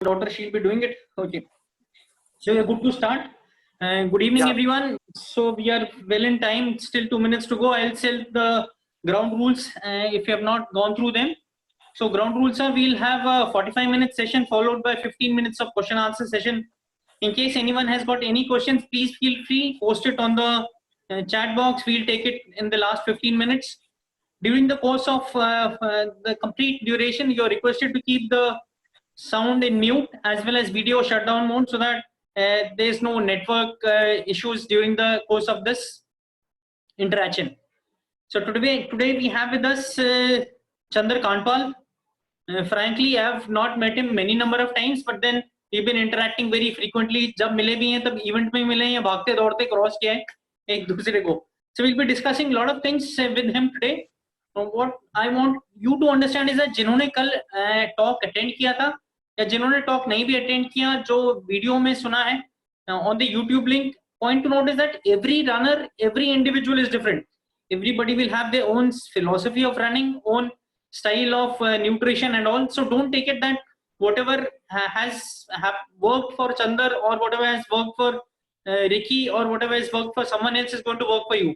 daughter, she'll be doing it. Okay. So we're good to start. Good evening, everyone. So we are well in time. Still 2 minutes to go. I'll tell the ground rules if you have not gone through them. So ground rules are we'll have a 45-minute session followed by 15 minutes of question answer session. In case anyone has got any questions, please feel free, post it on the chat box. We'll take it in the last 15 minutes. During the course of the complete duration, you're requested to keep the sound in mute as well as video shutdown mode so that there's no network issues during the course of this interaction. So today we have with us Chandar Kanpal. Frankly, I have not met him many number of times, but then we've been interacting very frequently. जब मिले भी हैं तब event में मिले हैं या भागते दौड़ते क्रॉस किया है एक दूसरे को. So we'll be discussing a lot of things with him today. What I want you to understand is that जिन्होंने कल talk attend किया था या जिन्होंने talk नहीं भी attend किया जो वीडियो में सुना है on the YouTube link, point to note is that every runner, every individual is different. Everybody will have their own philosophy of running, own style of nutrition and all. So don't take it that whatever has worked for Chandar or whatever has worked for Ricky or whatever has worked for someone else is going to work for you.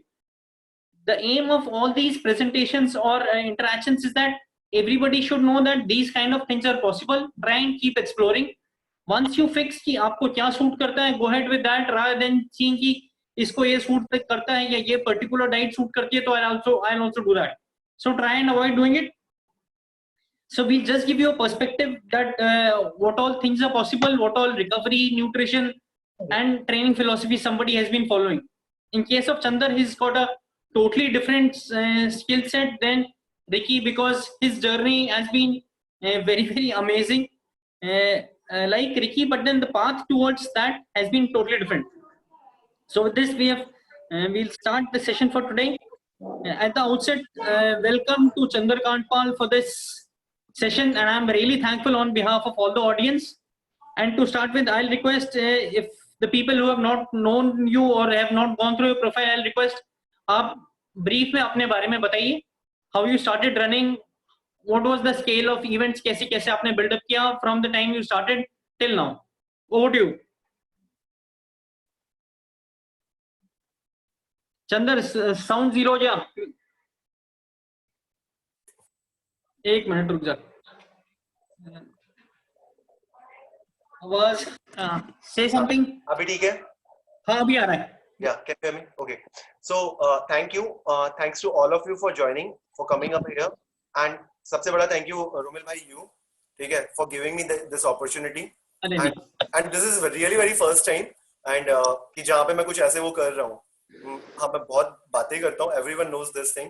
The aim of all these presentations or interactions is that everybody should know that these kind of things are possible. Try and keep exploring. Once you fix कि आपको क्या suit करता है, go ahead with that rather than seeing कि इसको ये suit करता है या ये particular diet सूट करती है तो I'll also do that. So try and avoid doing it. So we'll just give you a perspective that what all things are possible, what all recovery, nutrition and training philosophy somebody has been following. In case of Chandar, he's got a totally different skill set than Ricky because his journey has been very, very amazing like Ricky, but then the path towards that has been totally different. So with this, we'll start the session for today. At the outset, welcome to Chandar Kanpal for this session, and I'm really thankful on behalf of all the audience. And to start with, I'll request if the people who have not known you or have not gone through your profile, I'll request आप brief में अपने बारे में बताइए. How you started running, what was the scale of events, कैसे कैसे आपने build up किया from the time you started till now. Over to you. Chandar, sound zero जा. एक मिनट रुक जा. आवाज say something. अभी ठीक है? हाँ अभी आ रहा है. Yeah, can you hear me? Okay. So thank you. Thanks to all of you for joining, for coming up here, and सबसे बड़ा thank you Romil bhai you, ठीक है, for giving me this opportunity. And this is really very first time and कि जहाँ पे मैं कुछ ऐसे वो कर रहा हूँ. हाँ मैं बहुत बातें करता हूँ. Everyone knows this thing.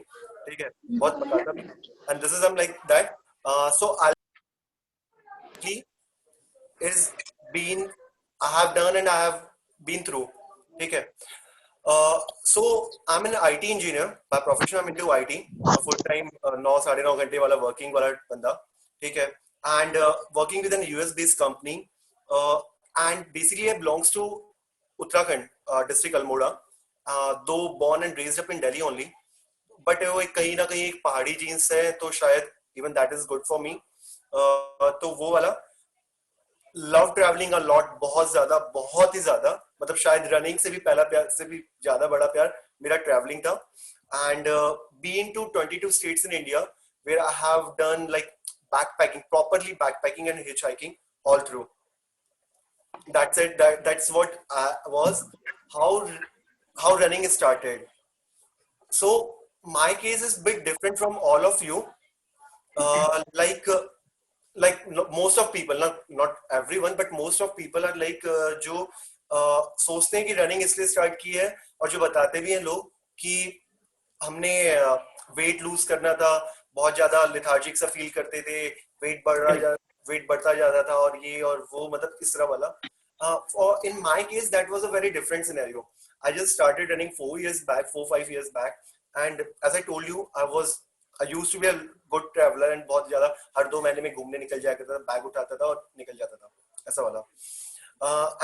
ठीक है, बहुत बताता भी. And this is I'm like that. So I'll is been I have done and I have been through. ठीक है. So I'm an IT engineer by profession. I'm into IT full time 9-9.5 घंटे वाला working वाला बंदा, ठीक है, and working with an US based company and basically I belongs to Uttarakhand district Almora, though born and raised up in Delhi only, but वो कहीं ना कहीं एक पहाड़ी जीन्स है तो शायद even that is good for me. तो वो वाला लव ट्रैवलिंग अ लॉट, बहुत ही ज्यादा, मतलब शायद रनिंग से भी पहला प्यार से भी ज्यादा बड़ा प्यार मेरा ट्रैवलिंग था. And been to 22 states in India where I have done like backpacking, properly backpacking and hitchhiking all through. That's it. That's what was how running started. So my case is a bit different from all of you. Like most of people, not everyone, but most of people are like जो सोचते हैं कि running इसलिए start की है और जो बताते भी हैं लोग कि हमने वेट लूज करना था, बहुत ज्यादा लेथार्जिक सा फील करते थे, वेट बढ़ता जाता था और ये और वो, मतलब इस तरह वाला. In my case that was a very different scenario. I just started running 4-5 years back, and as I told you I used to be a good traveler and बहुत ज़्यादा हर 2 महीने में घूमने निकल जाया करता था, बैग उठाता था और निकल जाता था, ऐसा वाला.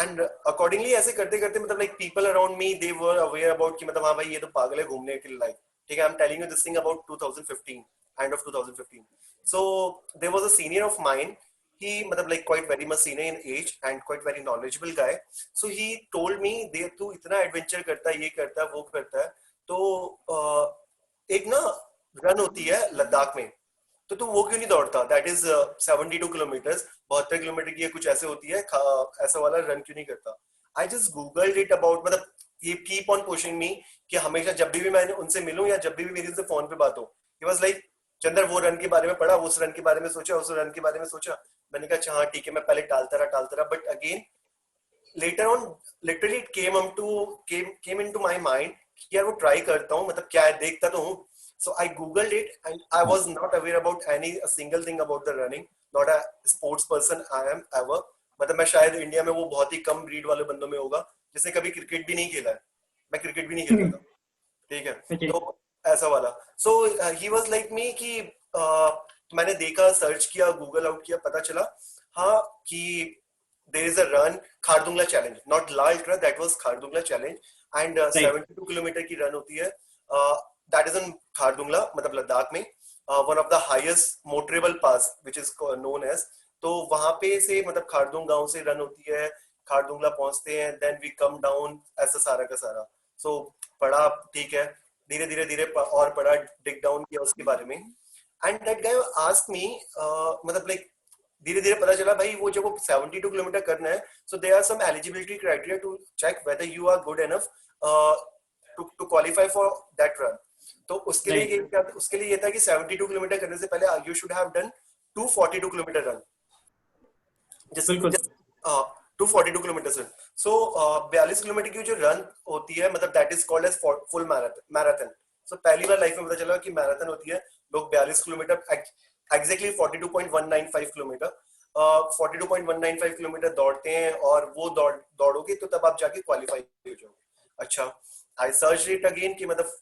And accordingly ऐसे करते करते मतलब like people around me they were aware about कि मतलब हाँ भाई ये तो पागल है घूमने के लिए, ठीक है. I'm telling you this thing about 2015, end of 2015. So there was a senior of mine he मतलब like quite very much senior in age and quite very knowledgeable guy. So he told me दे तू इतना adventure करता है, ये करता है, वो करता है, तो एक ना रन होती है लद्दाख में, तो तू वो क्यों नहीं दौड़ता? दैट इज 72 किलोमीटर्स, 72 किलोमीटर की कुछ ऐसे होती है, ऐसा वाला रन क्यों नहीं करता? I just googled it about, मतलब ये कीप ऑन पुशिंग मी कि हमेशा जब भी मैं उनसे मिलूं या जब भी मेरी उनसे फोन पे बात हो, ही वाज लाइक चंदर वो रन के बारे में पढ़ा, उस रन के बारे में सोचा, उस रन के बारे में सोचा। मैंने कहा हाँ ठीक है, मैं पहले टालता रहा, but again later on literally it came into my mind कि यार वो ट्राई करता हूँ, मतलब क्या है देखता तो हूँ। So I googled it and I was not aware about a single thing about the running. Not a sports person I am ever. मतलब मैं शायद इंडिया में वो बहुत ही कम ब्रीड वाले बंदों में होगा जिसने कभी क्रिकेट भी नहीं खेला है। मैं क्रिकेट भी नहीं खेलता था, ठीक है, तो ऐसा वाला। So he was like me कि मैंने देखा, सर्च किया, गूगल आउट किया, पता चला हाँ कि there is a run, Khardungla challenge, not La ultra, that was Khardungla challenge, and 72 kilometre की रन होती है। That is in खारदुंगला, मतलब लद्दाख में, one of the highest motorable pass which is known as। तो वहां पे से मतलब खारदुंग गांव से रन होती है, खारदुंगला पहुंचते हैं, देन वी कम डाउन, ऐसा सारा का सारा। सो पढ़ा, ठीक है, धीरे धीरे धीरे और पढ़ा, डिग डाउन किया उसके बारे में, and that guy asked me, मतलब लाइक धीरे धीरे पता चला भाई वो जब 72 किलोमीटर करना है, so there are some eligibility criteria to check whether you are good enough to qualify for that run. तो उसके लिए ये था कि 72 किलोमीटर करने से पहले you should have done 242 kilometre run, just 242 kilometre run. So 42 kilometre की जो रन होती है, मतलब that is called as full marathon. So पहली बार लाइफ में पता चला कि मैराथन होती है, लोग 42 किलोमीटर, एग्जैक्टली 42.195 किलोमीटर, 42.195 किलोमीटर दौड़ते हैं, और वो दौड़ोगे तो तब आप जाके क्वालिफाई हो जाओगे। अच्छा, आई सर्च इट अगेन कि मतलब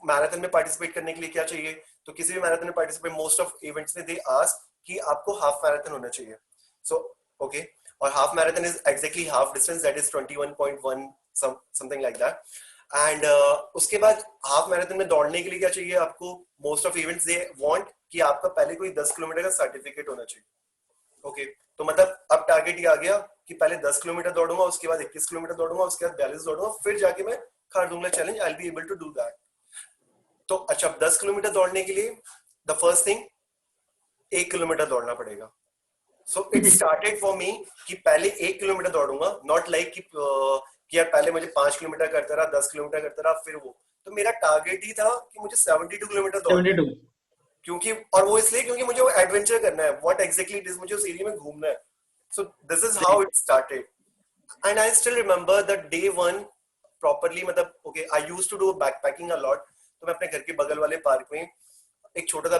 मैराथन में पार्टिसिपेट करने के लिए क्या चाहिए, तो किसी भी मैराथन में पार्टिसिपेट, मोस्ट ऑफ इवेंट्स में दे आस्क कि आपको हाफ मैराथन होना चाहिए। सो ओके, और half marathon is exactly half distance, that is 21.1 something like that. And उसके बाद हाफ मैराथन में दौड़ने के लिए क्या चाहिए आपको? Most of events they want कि आपका पहले कोई 10 किलोमीटर का सर्टिफिकेट होना चाहिए। ओके, तो मतलब अब टारगेट ये आ गया कि पहले 10 किलोमीटर दौड़ूंगा, उसके बाद 21 किलोमीटर दौड़ूंगा, उसके बाद 42 दौड़ूंगा, फिर जाके मैं Khardungla challenge I will be able to do that. तो अच्छा, 10 किलोमीटर दौड़ने के लिए द फर्स्ट थिंग 1 किलोमीटर दौड़ना पड़ेगा। So it started for me कि पहले 1 किलोमीटर दौड़ूंगा, नॉट लाइक कि यार पहले मुझे 5 किलोमीटर करता रहा, 10 किलोमीटर करता रहा, फिर वो। तो मेरा टारगेट ही था कि मुझे 72 किलोमीटर दौड़ना, क्योंकि और वो इसलिए क्योंकि मुझे वो एडवेंचर करना है, व्हाट एग्जैक्टली इट इज, मुझे उस एरिया में घूमना है। So this is how it started, and I still remember the day one properly. मतलब okay, I used to do backpacking a lot, तो मैं अपने घर के बगल वाले पार्क में एक छोटा सा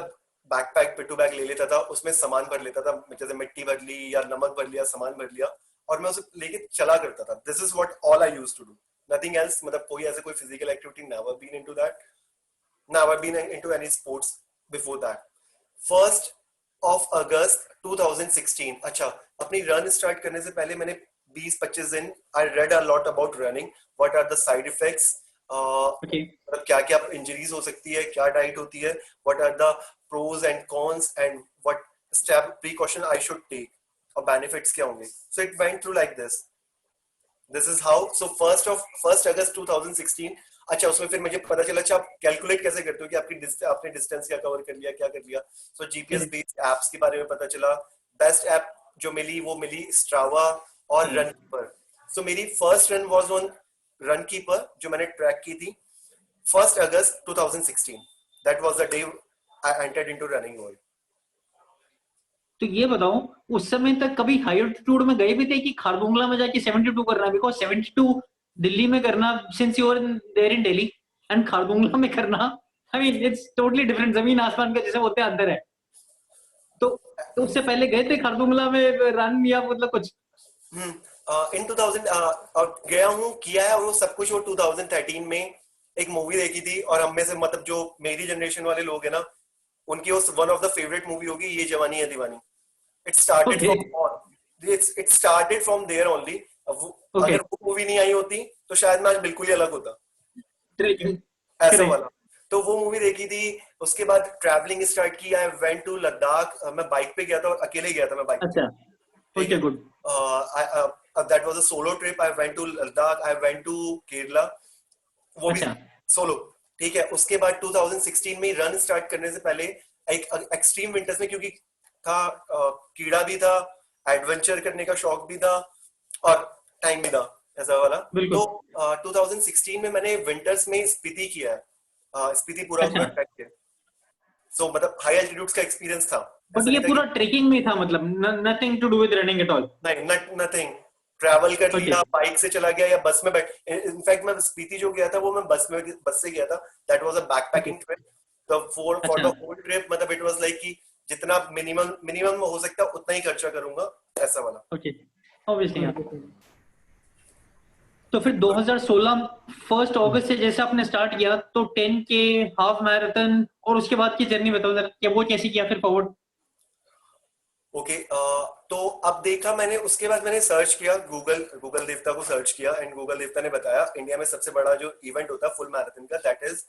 बैकपैक, पिट्टू बैग ले लेता था, उसमें सामान भर लेता था, जैसे मिट्टी भर ली या नमक भर लिया, सामान भर लिया, और मैं उसे लेके चला करता था। This is what all I used to do, nothing else. मतलब कोई ऐसे कोई physical activity, never been into that, never been into any sports before that. 1st of August 2016, अच्छा, अपनी रन स्टार्ट करने से पहले मैंने 20-25 दिन I read a lot about running, what are the side effects, मतलब क्या क्या इंजरीज हो सकती है, क्या डाइट होती है, what are the pros and cons, and what step precaution I should take, और बेनिफिट्स क्या होंगे। So it went through like this is how. सो 1st August 2016, अच्छा, उसमें फिर मुझे पता चला, अच्छा आप कैलकुलेट कैसे करते हो कि आपने डिस्टेंस क्या कवर कर लिया, क्या कर लिया। सो जीपीएस बेस्ड एप्स के बारे में पता चला। बेस्ट ऐप जो मिली वो मिली स्ट्रावा और रनकीपर। सो मेरी फर्स्ट रन वाज ऑन रनकीपर, जो मैंने ट्रैक की थी 1st August 2016, that was the day I entered into running world. तो ये बताओ, उस समय तक कभी हाई एल्टीट्यूड में गए भी थे कि खारदुंगला में जाके 72 करना? बिकॉज 72 दिल्ली में करना, since you are there in Delhi, and Khardungla में करना, I mean it's totally different, जमीन आसमान का जैसे होते अंदर है। तो उससे पहले गए थे खारदुंगला में रन या मतलब कुछ? इन 2000 गया हूँ, किया है वो सब कुछ। वो 2013 में एक मूवी देखी थी, और हम में से मतलब जो मेरी जनरेशन वाले लोग हैं ना, उनकी वो one of the favourite movie होगी Yeh Jawaani Hai Deewani. It started from there only. अगर वो मूवी नहीं आई होती तो शायद मैं आज बिल्कुल ही अलग होता, ऐसा वाला। तो वो मूवी देखी थी, उसके बाद ट्रैवलिंग स्टार्ट की, आई वेंट टू लद्दाख, मैं बाइक पे गया था और अकेले गया था मैं बाइक पे, अच्छा, ठीक ओके है। Good. That was a solo trip, I went to Ladakh, I went to Kerala, वो भी अच्छा सोलो, ठीक है। उसके बाद 2016 में रन स्टार्ट करने से पहले एक एक्सट्रीम विंटर्स में, क्योंकि था कीड़ा भी था, एडवेंचर करने का शौक भी था और टाइम भी था ऐसा वाला। तो बिल्कुल। 2016 में मैंने विंटर्स में स्पीति किया है, स्पीति पूरा अच्छा, ट्रैक किया, सो मतलब हाई एल्टीट्यूड्स का एक्सपीरियंस था, बट ऐसा ये नहीं था पूरा कि ट्रेकिंग में था, मतलब nothing to do with running at all. नहीं, नथिंग, ट्रैवल कर ओके। लिया, बाइक से चला गया या बस में बैठ, इनफैक्ट मैं स्पीति जो गया था वो मैं बस से गया था, that was a okay. Backpacking trip, the for अच्छा, द होल ट्रिप, मतलब इट वाज लाइक कि जितना मिनिमम मिनिमम हो सकता है उतना ही खर्चा करूंगा, ऐसा वाला। ओके, ऑब्वियसली हाँ। तो फिर 2016 फर्स्ट अगस्त से जैसे आपने स्टार्ट किया, तो 10 के, हाफ मैराथन, और उसके बाद की जर्नी बताओ जरा, क्या वो कैसे किया फिर फॉरवर्ड? ओके, तो अब देखा मैंने, उसके बाद मैंने सर्च किया, गूगल देवता को सर्च किया, एंड गूगल देवता ने बताया इंडिया में सबसे बड़ा जो इवेंट होता है फुल मैराथन का, दैट इज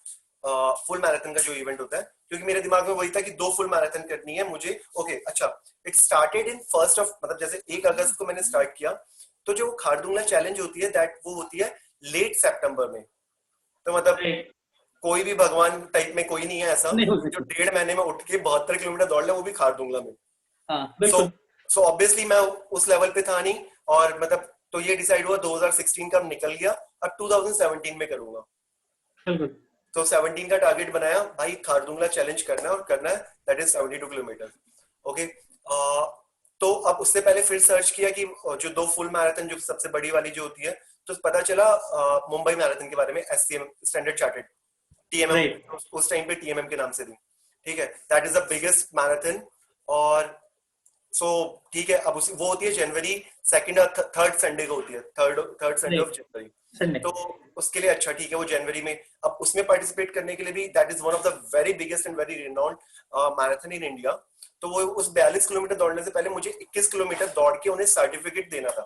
फुल मैराथन का जो इवेंट होता है, क्योंकि मेरे दिमाग में वही था कि 2 फुल मैराथन करनी है मुझे। ओके अच्छा, it started in first of, मतलब जैसे 1 अगस्त को मैंने स्टार्ट किया, तो जो खारदुंगला चैलेंज होती है दैट वो होती है लेट सितंबर में, तो मतलब राइट। कोई भी भगवान टाइप में कोई नहीं है ऐसा नहीं हो जो सकती। 1.5 महीने में उठ के 72 किलोमीटर दौड़ ले, वो भी खारदुंगला में। हाँ सो बिल्कुल। सो ऑब्वियसली मैं उस लेवल पे था नहीं, और मतलब तो ये डिसाइड हुआ 2016 का निकल गया, अब 2017 में करूंगा। बिल्कुल। तो 17 का टारगेट बनाया भाई, खारदुंगला चैलेंज करना है और करना है, दैट इज 72 किलोमीटर। ओके, तो अब उससे पहले फिर सर्च किया कि जो 2 फुल मैराथन जो सबसे बड़ी वाली जो होती है, तो पता चला मुंबई मैराथन के बारे में, SCM, standard chartered, TMM, right. उस टाइम पे TMM के नाम से थी, ठीक है, that is the biggest marathon. और सो ठीक है, अब उसी वो होती है जनवरी 2nd और 3rd संडे को होती है, थर्ड संडे ऑफ राइट। जनवरी। संडे। तो उसके लिए अच्छा ठीक है, वो जनवरी में, अब उसमें पार्टिसिपेट करने के लिए भी that is one of the very biggest and very renowned marathon in India. तो वो उस 42 किलोमीटर दौड़ने से पहले मुझे 21 किलोमीटर दौड़ के उन्हें सर्टिफिकेट देना था।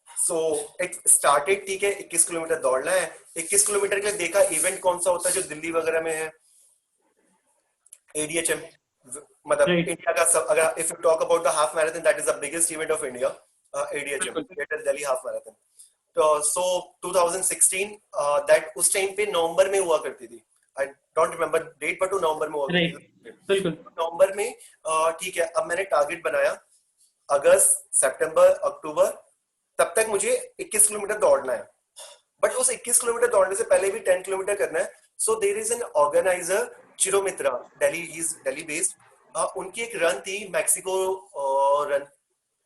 सो इट स्टार्टेड, ठीक है, 21 किलोमीटर दौड़ना है। 21 किलोमीटर के लिए देखा इवेंट कौन सा होता है जो दिल्ली वगैरह में है, ADHM, मतलब राइट। इंडिया का सब, अगर if you talk about the half marathon, that is the biggest event of India, ADHM, बिल्कुल। Greater Delhi half marathon. तो सो 2016 दैट उस टाइम पे नवंबर में हुआ करती थी, I don't remember date, but वो नवंबर में हुआ करती राइट। थी। बिल्कुल। नवंबर में ठीक है, अब मैंने टारगेट बनाया अगस्त, सितंबर, अक्टूबर, तब तक मुझे 21 किलोमीटर दौड़ना है, बट उस 21 किलोमीटर दौड़ने से पहले भी 10 किलोमीटर करना है। So there is an organiser, Chiro Mitra, Delhi, he is Delhi based, उनकी एक रन थी Mexico run,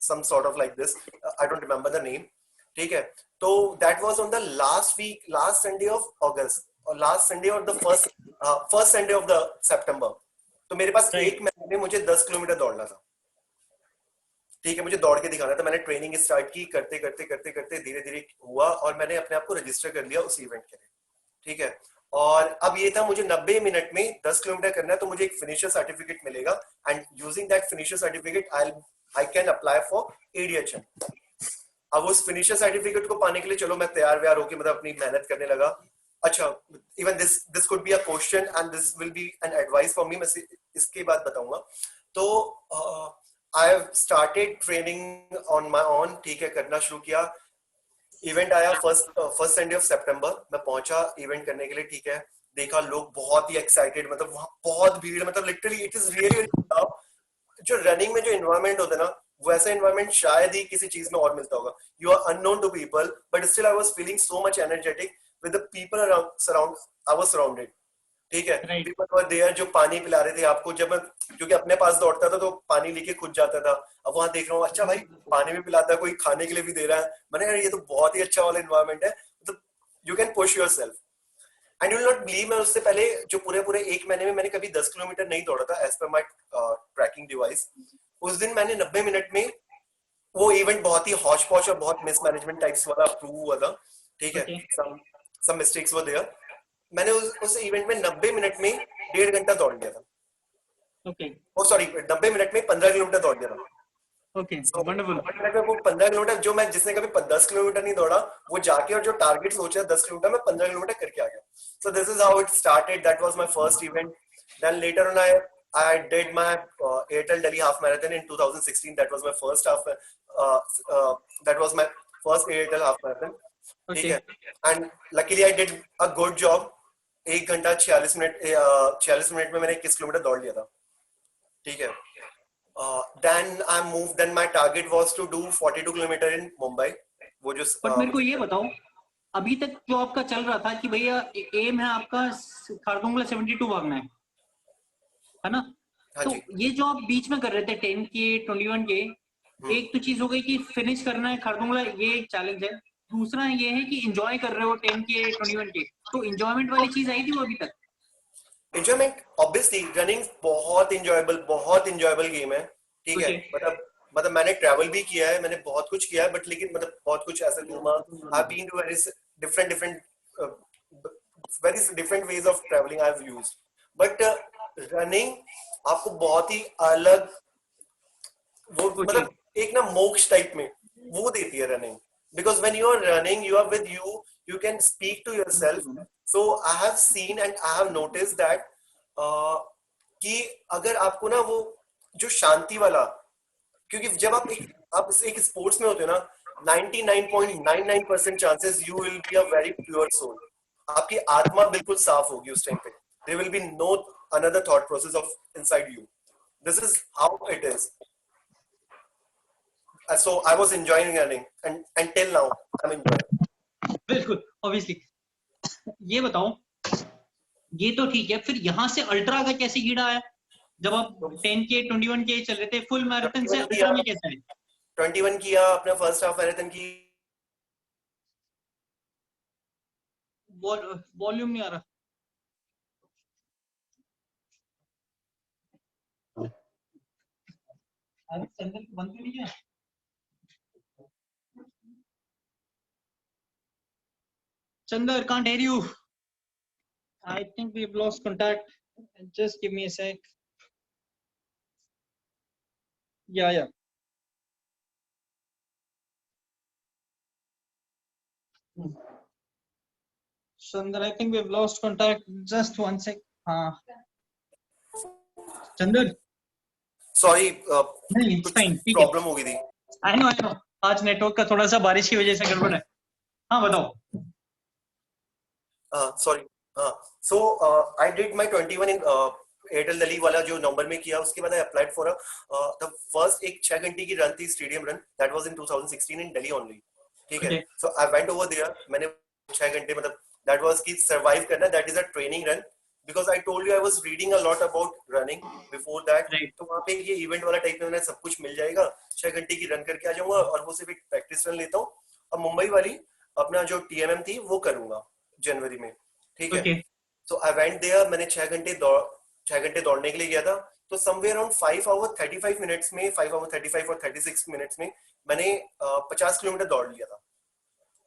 some sort of like this, I don't remember the name, ठीक है। तो that was on the last week, last Sunday of August, और last Sunday और the first Sunday of the September. तो मेरे पास एक right. महीने में मुझे 10 किलोमीटर दौड़ना था, ठीक है, मुझे दौड़ के दिखाना था। मैंने ट्रेनिंग स्टार्ट की, करते करते करते करते धीरे धीरे हुआ, और मैंने अपने आप को रजिस्टर कर लिया उस इवेंट के लिए, ठीक है। और अब ये था मुझे 90 मिनट में 10 किलोमीटर करना है, तो मुझे एक फिनिशर सर्टिफिकेट मिलेगा, and using that finisher certificate I can apply for ADHM। अब उस फिनिशर सर्टिफिकेट को पाने के लिए चलो मैं तैयार व्यार होकर मतलब अपनी मेहनत करने लगा। अच्छा, even this could be a question and this will be an advice for me, मैं इसके बाद बताऊंगा। तो I have started training on my own, ठीक है, करना शुरू किया। इवेंट आया फर्स्ट संडे ऑफ सितंबर, मैं पहुंचा इवेंट करने के लिए, ठीक है। देखा लोग बहुत ही एक्साइटेड, मतलब वहां बहुत भीड़, मतलब लिटरली इट इज रियली, जो रनिंग में जो इन्वायरमेंट होता है ना, वैसा इन्वायरमेंट शायद ही किसी चीज में और मिलता होगा। You are unknown to people, but still I was feeling so much energetic with the people around, I was surrounded, ठीक है। राइट। पीपल वर देयर जो पानी पिला रहे थे आपको, जब मैं, क्योंकि अपने पास दौड़ता था तो पानी लेके खुद जाता था, अब वहां देख रहा हूँ अच्छा भाई पानी भी पिलाता है कोई, खाने के लिए भी दे रहा है। मैंने यार ये तो बहुत ही अच्छा वाला इन्वायरमेंट है, मतलब you can push your self. And you will not believe, मैं उससे पहले जो पूरे पूरे 1 महीने में मैंने कभी 10 किलोमीटर नहीं दौड़ा था एज पर माई ट्रैकिंग डिवाइस। उस दिन मैंने 90 मिनट में, वो इवेंट बहुत ही हॉच पॉच और बहुत मिसमैनेजमेंट टाइप्स वाला प्रूव हुआ था, ठीक है, okay. Some mistakes were there. मैंने उस इवेंट में 90 मिनट में 1.5 घंटा दौड़ लिया था, ओके। ओ सॉरी 90 मिनट में 15 किलोमीटर दौड़ लिया था, Okay, So, wonderful. वो 15 किलोमीटर जो मैं जिसने कभी 10 किलोमीटर नहीं दौड़ा वो जाके और जो टारगेट सोचा 10 किलोमीटर में 15 किलोमीटर करके आ गया. So this is how it started. That was my first event. Then later on I did my Airtel Delhi half marathon in 2016. That was my first that was my first Airtel half marathon. ठीक है. And luckily I did a good job. 1 घंटा 46 minute में मैंने 21 kilometre दौड़ लिया था. ठीक है. Then I moved. Then my target was to do 42 kilometre in Mumbai. वो जो बट मेरे को ये बताओ, अभी तक जो आपका चल रहा था कि भैया एम है आपका खारदुंगला 72 भागना है ना? हाँ तो जी. ये जो आप बीच में कर रहे थे 10 के 21 के, एक तो चीज हो गई कि फिनिश करना है खारदुंगला, ये एक चैलेंज है. दूसरा ये है कि एंजॉय कर रहे हो 10 के 21 के, तो एंजॉयमेंट वाली चीज आई थी वो अभी तक? एंजॉयमेंट ऑब्वियसली रनिंग बहुत इंजॉयबल गेम है. ठीक है. मतलब मैंने ट्रैवल भी किया है, मैंने बहुत कुछ किया है, बट लेकिन मतलब बहुत कुछ ऐसा घूमा. I have been to very different ways of travelling I have used. But running आपको बहुत ही अलग वो मतलब एक ना मोक्ष टाइप में वो देती है running. Because when you are running you are with you can speak to yourself. So I have seen and I have noticed that कि अगर आपको ना वो जो शांति वाला, क्योंकि जब आप एक स्पोर्ट्स में होते हो ना 99.99% chances you will be a very pure soul. आपकी आत्मा बिल्कुल साफ होगी उस टाइम पे. There will be no another thought process of inside you. This is how it is. So I was enjoying running and until now I'm enjoying. बिल्कुल obviously. ये बताओ, ये तो ठीक है, फिर यहाँ से अल्ट्रा का कैसे कीड़ा आया? जब आप 10 के 21 के चल रहे थे, फुल मैराथन से अल्ट्रा में कैसे आए? 21 किया अपना फर्स्ट हाफ मैराथन की. वॉल्यूम नहीं आ रहा. बंद तो नहीं किया. Chandar, can't hear you. I think we've lost contact. Just give me a sec. Yeah. Chandar, I think we've lost contact. Just one sec. Chandar. Sorry. नहीं, it's fine. प्रॉब्लम हो गई थी. I know. आज network का थोड़ा सा बारिश की वजह से गड़बड़ है. हाँ बताओ. Sorry. So I did my 21 in Airtel Delhi वाला जो नवंबर में किया. उसके बाद I applied for the first एक 6 घंटे की रन थी, stadium run. That was in 2016 in Delhi only. ठीक है. So I went over there. मैंने 6 घंटे मतलब that was कि survive करना. That is a training run. Because I told you I was reading a lot about running before that. तो वहाँ पे ये इवेंट वाला टाइप में सब कुछ मिल जाएगा. 6 घंटे की रन करके आ जाऊंगा और वो सिर्फ एक प्रैक्टिस रन लेता हूँ. अब मुंबई वाली अपना जो TMM थी वो करूंगा जनवरी में. ठीक है. So I went there. मैंने 6 घंटे दौड़ने के लिए गया था. तो समवेयर अराउंड 5 आवर 35 मिनट्स में 5 आवर 35 और 36 मिनट्स में मैंने 50 किलोमीटर दौड़ लिया था.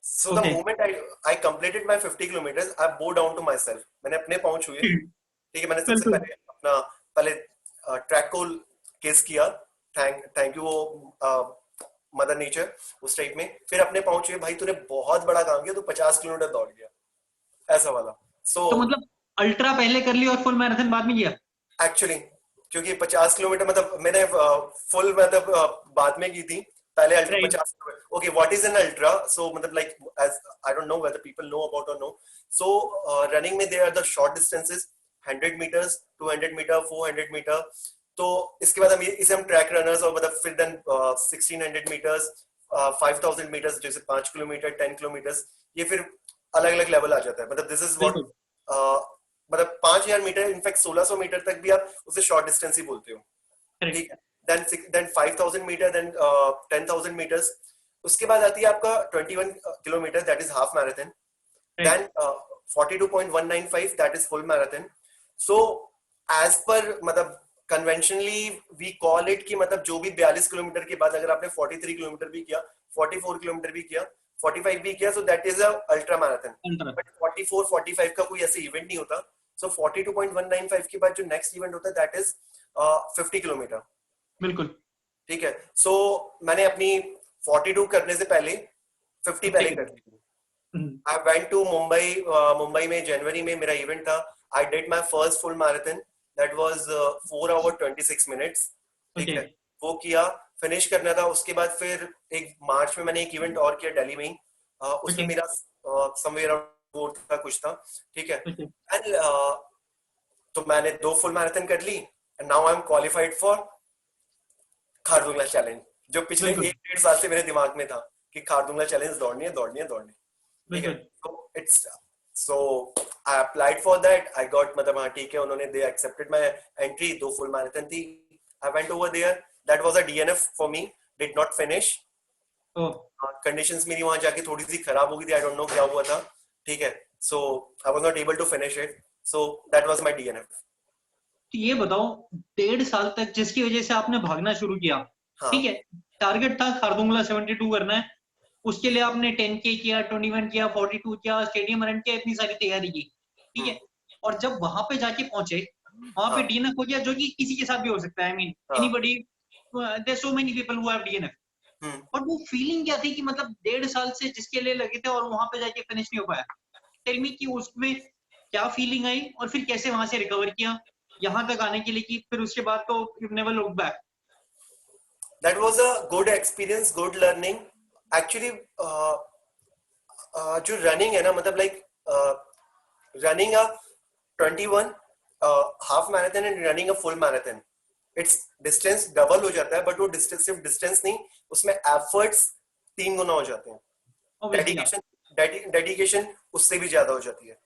So the moment I completed my 50 kilometres I bow down to my self. मैंने अपने पांव छुए. ठीक है. मैंने सबसे पहले ट्रैक को किस किया. थैंक यू मदर नेचर उस टाइप में. फिर अपने पांव छुए. भाई तूने बहुत बड़ा काम किया, तू 50 किलोमीटर दौड़ गया, ऐसा वाला. तो मतलब अल्ट्रा पहले कर लिया और फुल मैराथन बाद में किया एक्चुअली. क्योंकि 50 किलोमीटर मतलब मैंने फुल मतलब बाद में की थी. पहले ultra 50. Okay, what is an ultra? So मतलब like as I don't know whether people know about or no. So running में there are the short distances 100 metres, 200 metre, 400 metre. तो इसके बाद इसे हम ट्रैक रनर्स और मतलब फिर देन 1600 मीटर्स, 5000 मीटर्स जैसे 5 किलोमीटर, 10 किलोमीटर्स. ये फिर अलग अलग लेवल आ जाता है. मतलब दिस इज व्हाट मतलब 5000 मीटर, इनफैक्ट 1600 मीटर तक भी आप उसे शॉर्ट डिस्टेंस ही बोलते हो. ठीक है. Then 5000 metre, then 10000 metres. उसके बाद आती है आपका 21 kilometre, that is half marathon. Then 42.195 that is full marathon. So as per मतलब कन्वेंशनली वी कॉल इट कि मतलब जो भी 42 किलोमीटर के बाद अगर आपने 43 किलोमीटर भी किया, 44 किलोमीटर भी किया, 45 भी किया, सो that is a ultra marathon. But 44 45 का कोई ऐसे इवेंट नहीं होता. सो 42.195 के बाद जो नेक्स्ट इवेंट होता है दैट इज 50 किलोमीटर. बिल्कुल. ठीक है. So मैंने अपनी 42 करने से पहले 50 पहले कर ली थी. I went to Mumbai. Mumbai में जनवरी में मेरा इवेंट था. I did my first full marathon. That was 4 hours 26 minutes. ठीक है. वो किया, फिनिश करना था. उसके बाद फिर एक मार्च में मैंने एक इवेंट और किया दिल्ली में. उसमें मेरा समवेयर अराउंड था कुछ था. ठीक है. एंड तो मैंने 2 फुल मैराथन कर ली. And now I am qualified for Khardungla challenge, जो पिछले 1-1.5 साल से मेरे दिमाग में था कि खारदुंगला चैलेंज दौड़नी है. ठीक है. So I applied for that. I got, मतलब हाँ ठीक है, उन्होंने they accepted my entry. 2 full marathon थी. I went over there. That was a DNF for me. Did not finish. Conditions मेरी वहाँ जाके थोड़ी सी खराब हो गई थी. I don't know क्या हुआ था. ठीक है. So I was not able to finish it. So that was my DNF. तो ये बताओ, 1.5 साल तक जिसकी वजह से आपने भागना शुरू किया, ठीक है, टारगेट था खारदुंगला 72 करना है. उसके लिए आपने 10K किया, 21 किया, 42 किया, स्टेडियम रन किया, इतनी सारी तैयारी की. ठीक है. और जब वहां पे जाके पहुंचे, वहां पे DNF हो गया, जो कि किसी के साथ भी हो सकता है. I mean anybody, there's so many people who have DNF. और वो फीलिंग क्या थी कि मतलब 1.5 साल से जिसके लिए लगे थे और वहां पे जाके फिनिश नहीं हो पाया. टेल मी कि उसमें क्या फीलिंग आई और फिर कैसे वहां से रिकवर किया यहाँ तक आने के लिए, कि फिर उसके बाद तो you never looked back. That was a good experience, good learning. Actually, जो रनिंग है ना, मतलब like running a 21 half marathon and running a full marathon, it's distance double हो जाता है. बट वो डिस्टेंस सिर्फ डिस्टेंस नहीं, उसमें एफर्ट्स 3 गुना हो जाते हैं. डेडिकेशन उससे भी ज्यादा हो जाती है.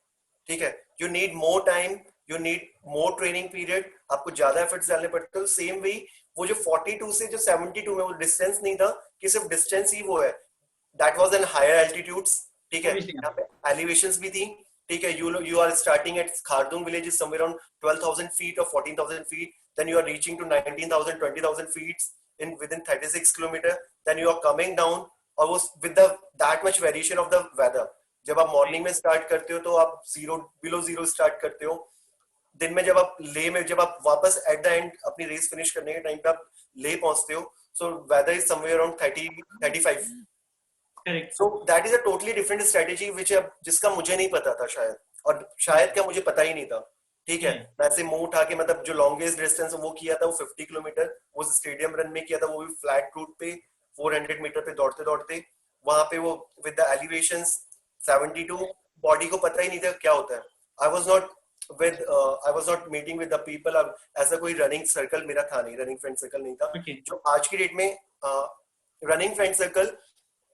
ठीक है. You need more time, you need more training period. आपको ज्यादा एफर्ट्स डालने पड़ते हैं. सेम वे वो जो 42 से जो 72 में वो डिस्टेंस नहीं था कि सिर्फ डिस्टेंस ही वो है. That was in higher altitudes. ठीक है. यहाँ पे एलिवेशंस भी थी. ठीक है. You are starting at Khardung village is somewhere around 12,000 feet or 14,000 feet. Then you are reaching to 19,000, 20,000 feet in within 36 kilometer. Then you are coming down, और वो with the that much variation of the weather. जब आप morning में start करते हो तो आप below zero start करते हो. दिन में जब आप ले में जब आप वापस एट द एंड अपनी रेस फिनिश करने के टाइम पे आप ले पहुंचते हो, so whether is somewhere around 30-35. Correct. So that is a totally different strategy which जिसका मुझे नहीं पता था शायद, और शायद क्या मुझे पता ही नहीं था. ठीक है. मैं ऐसे मुंह उठा के, मतलब जो लॉन्गेस्ट डिस्टेंस वो किया था वो 50 किलोमीटर वो स्टेडियम रन में किया था. वो भी फ्लैट रूट पे 400 मीटर पे दौड़ते दौड़ते वहां पे वो विद द एलिवेशंस 72, बॉडी को पता ही नहीं था क्या होता है. I was not meeting with the people. ऐसा कोई रनिंग सर्कल मेरा था नहीं, रनिंग फ्रेंड सर्कल नहीं था. जो आज की डेट में रनिंग फ्रेंड सर्कल,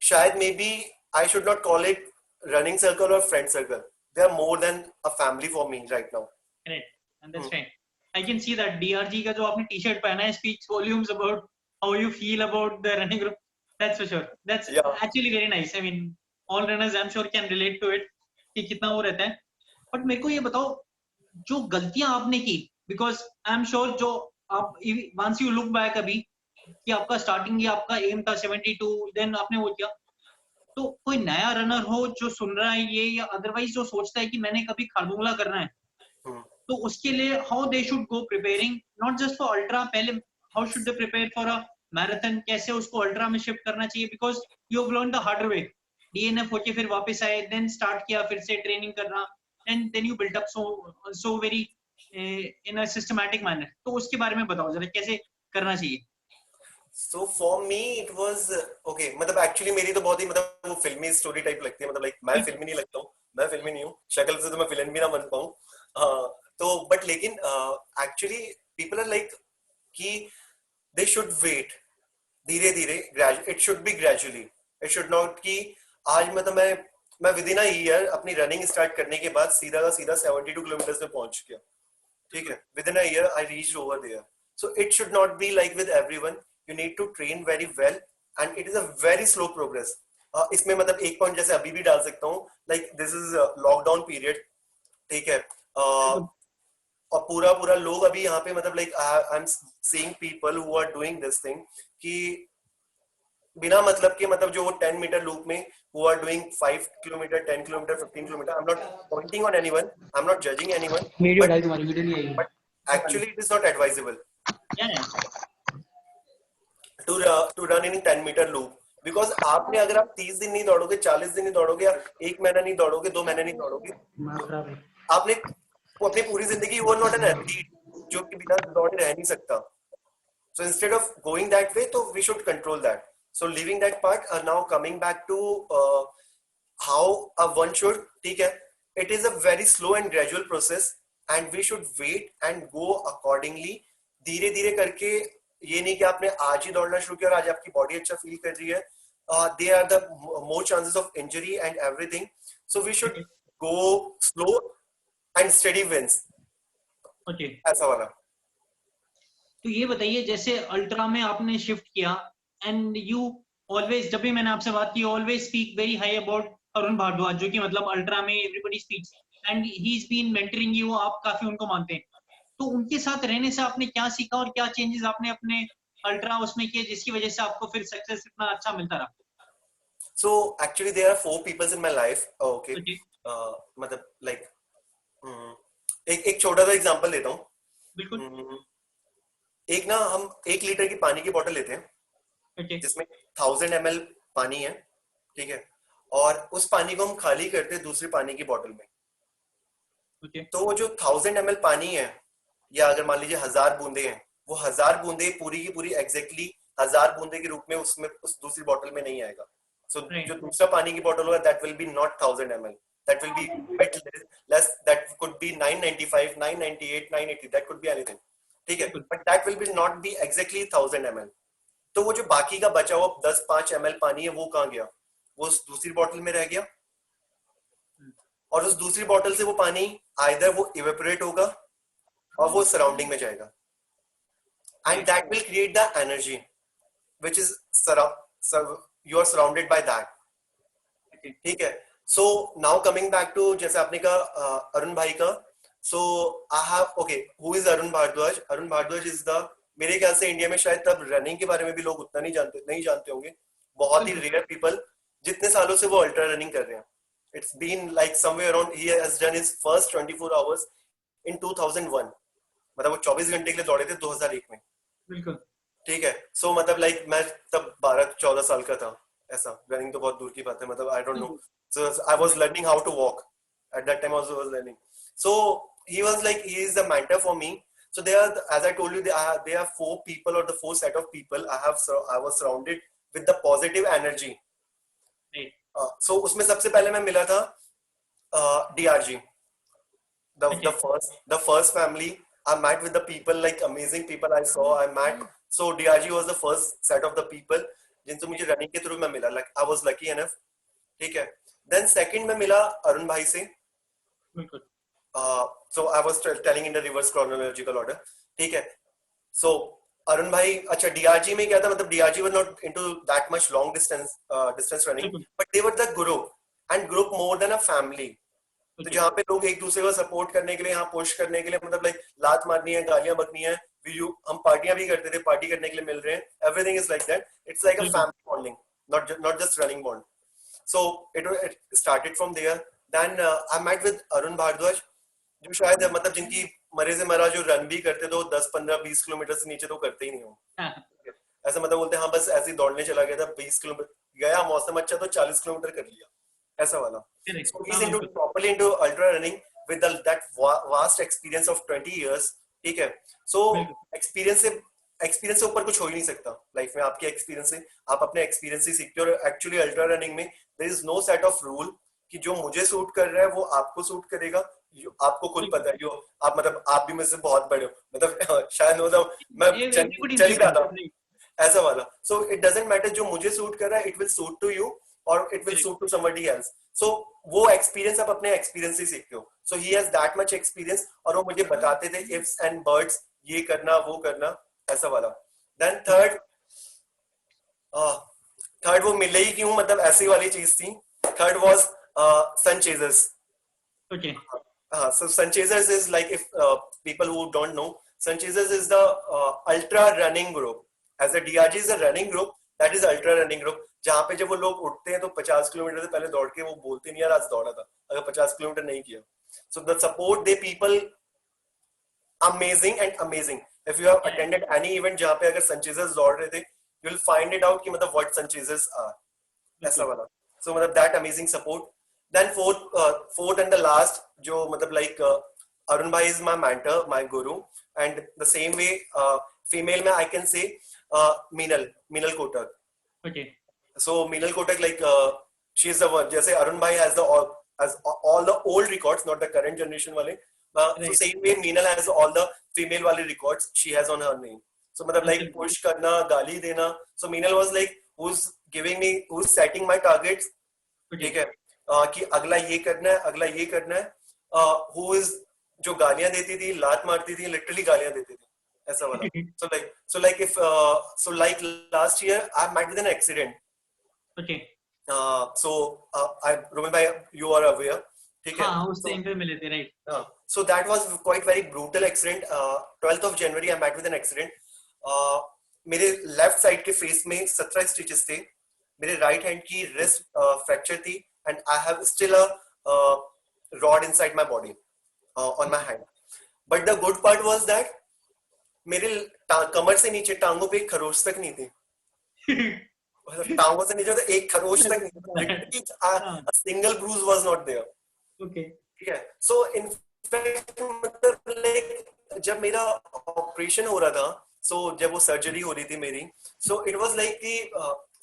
शायद may be I should not call it running circle or friend circle. They are more than a family for me right now. Correct. And that's right. I can see that DRG का जो आपने T-shirt पहना है speaks volumes about how you feel about the running group. That's for sure. That's actually very nice. I mean, all runners I'm sure can relate to it कि कितना वो रहता है. बट मेरे को ये बताओ, जो गलतियां आपने की, बिकॉज आई एम श्योर जो आप वंस यू लुक बैक अभी कि आपका स्टार्टिंग या आपका एम था 72, देन आपने वो किया, तो कोई नया रनर हो जो सुन रहा है ये, या अदरवाइज जो सोचता है कि मैंने कभी खारदुंगला करना है, तो उसके लिए how they should go preparing, not just for ultra, पहले how should they prepare for a marathon, कैसे उसको अल्ट्रा में शिफ्ट करना चाहिए, because you have learn the harder way. DNF होके फिर वापस आए, देन स्टार्ट किया फिर से ट्रेनिंग करना, and then you built up so very in a systematic manner. तो उसके बारे में बताओ जरा, कैसे करना चाहिए. So for me it was okay. मतलब actually मेरी तो बहुत ही मतलब वो फिल्मी स्टोरी टाइप लगती है. मतलब लाइक मैं फिल्मी नहीं लगता हूँ, मैं फिल्मी नहीं हूँ, शक्ल से तो मैं विलन भी ना बन पाऊँ. तो बट लेकिन actually people are like कि they should wait, धीरे धीरे, it should be gradually. It should not कि आज मतलब मैं विद इन अ ईयर अपनी रनिंग स्टार्ट करने के बाद सीधा का सीधा 72 किलोमीटर में पहुंच गया. ठीक है. Within a year I reached over there. So it should not be like with everyone. You need to train very well and it is a very slow progress. इसमें मतलब एक पॉइंट जैसे अभी भी डाल सकता हूँ, like this is lockdown period. ठीक है. और पूरा लोग अभी यहाँ पे मतलब like I am seeing people who are doing this thing कि बिना मतलब के, मतलब जो 10 मीटर लूप में who are doing 5 kilometer, 10 kilometer, 15 kilometer. I'm not pointing on anyone. I'm not judging anyone. But actually it is not advisable. Yeah. to run in 10-meter loop. Because आपने अगर आप 30 दिन नहीं दौड़ोगे, 40 दिन नहीं दौड़ोगे, या 1 महीना नहीं दौड़ोगे, 2 महीने नहीं दौड़ोगे, तो आपने वो अपनी पूरी जिंदगी you are not an athlete जो कि बिना दौड़े रह नहीं सकता. So instead of going that way, so we should control that. So leaving that part, now coming back to how one should, ठीक है, it is a very slow and gradual process, and we should wait and go accordingly. धीरे धीरे करके, ये नहीं कि आपने आज ही दौड़ना शुरू किया और आज आपकी बॉडी अच्छा फील कर रही है. There are the more chances of injury and everything. So we should go slow and steady wins. Okay. ऐसा वाला. तो ये बताइए, जैसे अल्ट्रा में आपने शिफ्ट किया, एंड यू ऑलवेज, जब भी मैंने आपसे बात की, always speak very high about Arun Bhardwaj, जो कि मतलब अल्ट्रा में everybody speaks, and he is been mentoring you, आप काफी उनको मानते हैं. तो उनके साथ रहने से आपने क्या सीखा और क्या चेंजेस आपने अपने अल्ट्रा उसमें किए, जिसकी वजह से आपको फिर सक्सेस इतना अच्छा मिलता रहा? So actually there are 4 people in my life. Okay. मतलब like एक छोटा सा एग्जांपल देता हूँ. बिल्कुल. एक ना हम 1 लीटर की पानी की बोतल लेते हैं, जिसमें 1000 ml पानी है, ठीक है, और उस पानी को हम खाली करते हैं दूसरी पानी की बोतल में. तो वो जो 1000 ml पानी है, या अगर मान लीजिए 1000 बूंदे हैं, वो 1000 बूंदे पूरी की पूरी एग्जैक्टली 1000 बूंदे के रूप में उसमें उस दूसरी बोतल में नहीं आएगा. So जो दूसरा पानी की बोतल होगा, that will be not 1000 ml. That will be bit less. That could be 995, 998, 980. That could be anything. ठीक है. But that will be not be exactly 1000 ml. तो वो जो बाकी का बचा हुआ 10-5 ml पानी है, वो कहाँ गया? वो उस दूसरी बोतल में रह गया. और उस दूसरी बोतल से वो पानी either वो evaporate होगा और वो सराउंडिंग में जाएगा. And that will create the energy, which is you are surrounded by that. ठीक है. So now coming back to जैसे आपने कहा अरुण भाई का, so I have, okay, who is Arun Bhardwaj? Arun Bhardwaj is the, मेरे ख्याल से इंडिया में शायद तब रनिंग के बारे में भी लोग उतना नहीं जानते होंगे. बहुत ही रेयर पीपल जितने सालों से वो अल्ट्रा रनिंग कर रहे हैं. It's been like somewhere around, he has done his first 24 hours in 2001. मतलब वो 24 घंटे के लिए दौड़े थे 2001 में. बिल्कुल. ठीक है. सो मतलब लाइक मैं तब 12-14 साल का था. ऐसा रनिंग तो बहुत दूर की बात है. मतलब I don't know. So I was learning how to walk at that time. Also was learning. So he was like, he is a mentor for me. So they are, as I told you, they are 4 people, or the 4 set of people I was surrounded with the positive energy. So उसमें सबसे पहले मैं मिला था DRG, the first family. I met with the people, like amazing people I saw. I met, so DRG was the first set of the people जिनसे मुझे running के through मैं मिला. Like I was lucky enough. ठीक है. Then second मैं मिला अरुण भाई से. बिल्कुल. So I was telling in the reverse chronological order. ठीक है. So अरुण भाई, अच्छा DRG में क्या था, मतलब DRG was not into that much long distance running, but they were the group, and group more than a family. तो जहाँ पे लोग एक दूसरे को सपोर्ट करने के लिए, यहाँ पुश करने के लिए, मतलब लाइक लात मारनी है, गालियां बकनी है, हम पार्टियां भी करते थे, पार्टी करने के लिए मिल रहे हैं. Everything is like that. It's like a family bonding, not just running bond. So it started from there. Then I met with Arun Bhardwaj, जो शायद मतलब जिनकी मरे से मरा जो रन भी करते तो 10-15-20 किलोमीटर से नीचे तो करते ही नहीं हो. ऐसा मतलब बोलते हैं हाँ बस ऐसे ही दौड़ने चला गया था, 20 किलोमीटर गया, मौसम अच्छा तो 40 किलोमीटर कर लिया, ऐसा वाला. So he's properly into ultra running with that vast experience of 20 years. ठीक है. So एक्सपीरियंस से ऊपर कुछ हो ही नहीं सकता लाइफ में. आपके एक्सपीरियंस से, आप अपने एक्सपीरियंस से सीखते हो. और एक्चुअली अल्ट्रा रनिंग में there is no set of rule कि जो मुझे सूट कर रहा है वो आपको सूट करेगा. आपको खुद पता है. जो आप मतलब आप भी मुझसे बहुत बड़े हो, मतलब शायद मतलब मैं चल ही रहा था, ऐसा वाला. सो इट डजंट मैटर, जो मुझे सूट कर रहा है it will suit to you और it will suit to somebody else. So वो एक्सपीरियंस आप अपने एक्सपीरियंस से सीखते हो. So he has that much experience, और वो मुझे बताते थे इफ्स एंड बट्स, ये करना वो करना, ऐसा वाला. देन थर्ड वो मिले ही क्यों, मतलब ऐसी वाली चीज थी. Third was Sun Chasers. Okay. So Sun Chasers is like, if people who don't know, Sun Chasers is the ultra running group. As a DRG is a running group, that is ultra running group. जहाँ पे जब वो लोग उठते हैं तो 50 kilometre से पहले दौड़ के वो बोलते नहीं यार आज दौड़ा था, अगर 50 किलोमीटर नहीं किया. So the support they people amazing and amazing. If you have attended any event जहाँ पे अगर Sun Chasers दौड़ रहे थे, you will find it out कि मतलब what sun chasers are, ऐसा वाला. So मतलब that amazing support. Then fourth and the last जो मतलब like Arun bhai is my mentor, my guru, and the same way female में I can say Meenal Kotak. Okay. So Meenal Kotak, like she is the one. जैसे Arun bhai has all the old records, not the current generation वाले. So same way Meenal has all the female वाले records she has on her name. So मतलब like push करना, गाली देना. So Meenal was like who's giving me, who's setting my targets. ठीक है कि अगला ये करना है, अगला ये करना है. Who is जो गालियां देती थी, लात मारती थी, literally गालियां देती थी, ऐसा वाला. So like last year I met with an accident. Okay. I remember you are aware. ठीक है. हाँ, उस टाइम पे मिले थे, right? So that was quite very brutal accident. 12th of January I met with an accident. मेरे left side के face में 17 स्टिचेस थे. मेरे राइट हैंड की रिस्ट फ्रैक्चर थी, and I have still a rod inside my body on my hand. But the good part was that मेरे कमर से नीचे टांगों पे एक खरोच तक नहीं थी. टांगों से नीचे तो एक खरोच तक नहीं. Single bruise was not there. Okay. ठीक है. सो इनफैक्ट मतलब लाइक जब मेरा ऑपरेशन हो रहा था, जब वो सर्जरी हो रही थी मेरी, इट वाज लाइक कि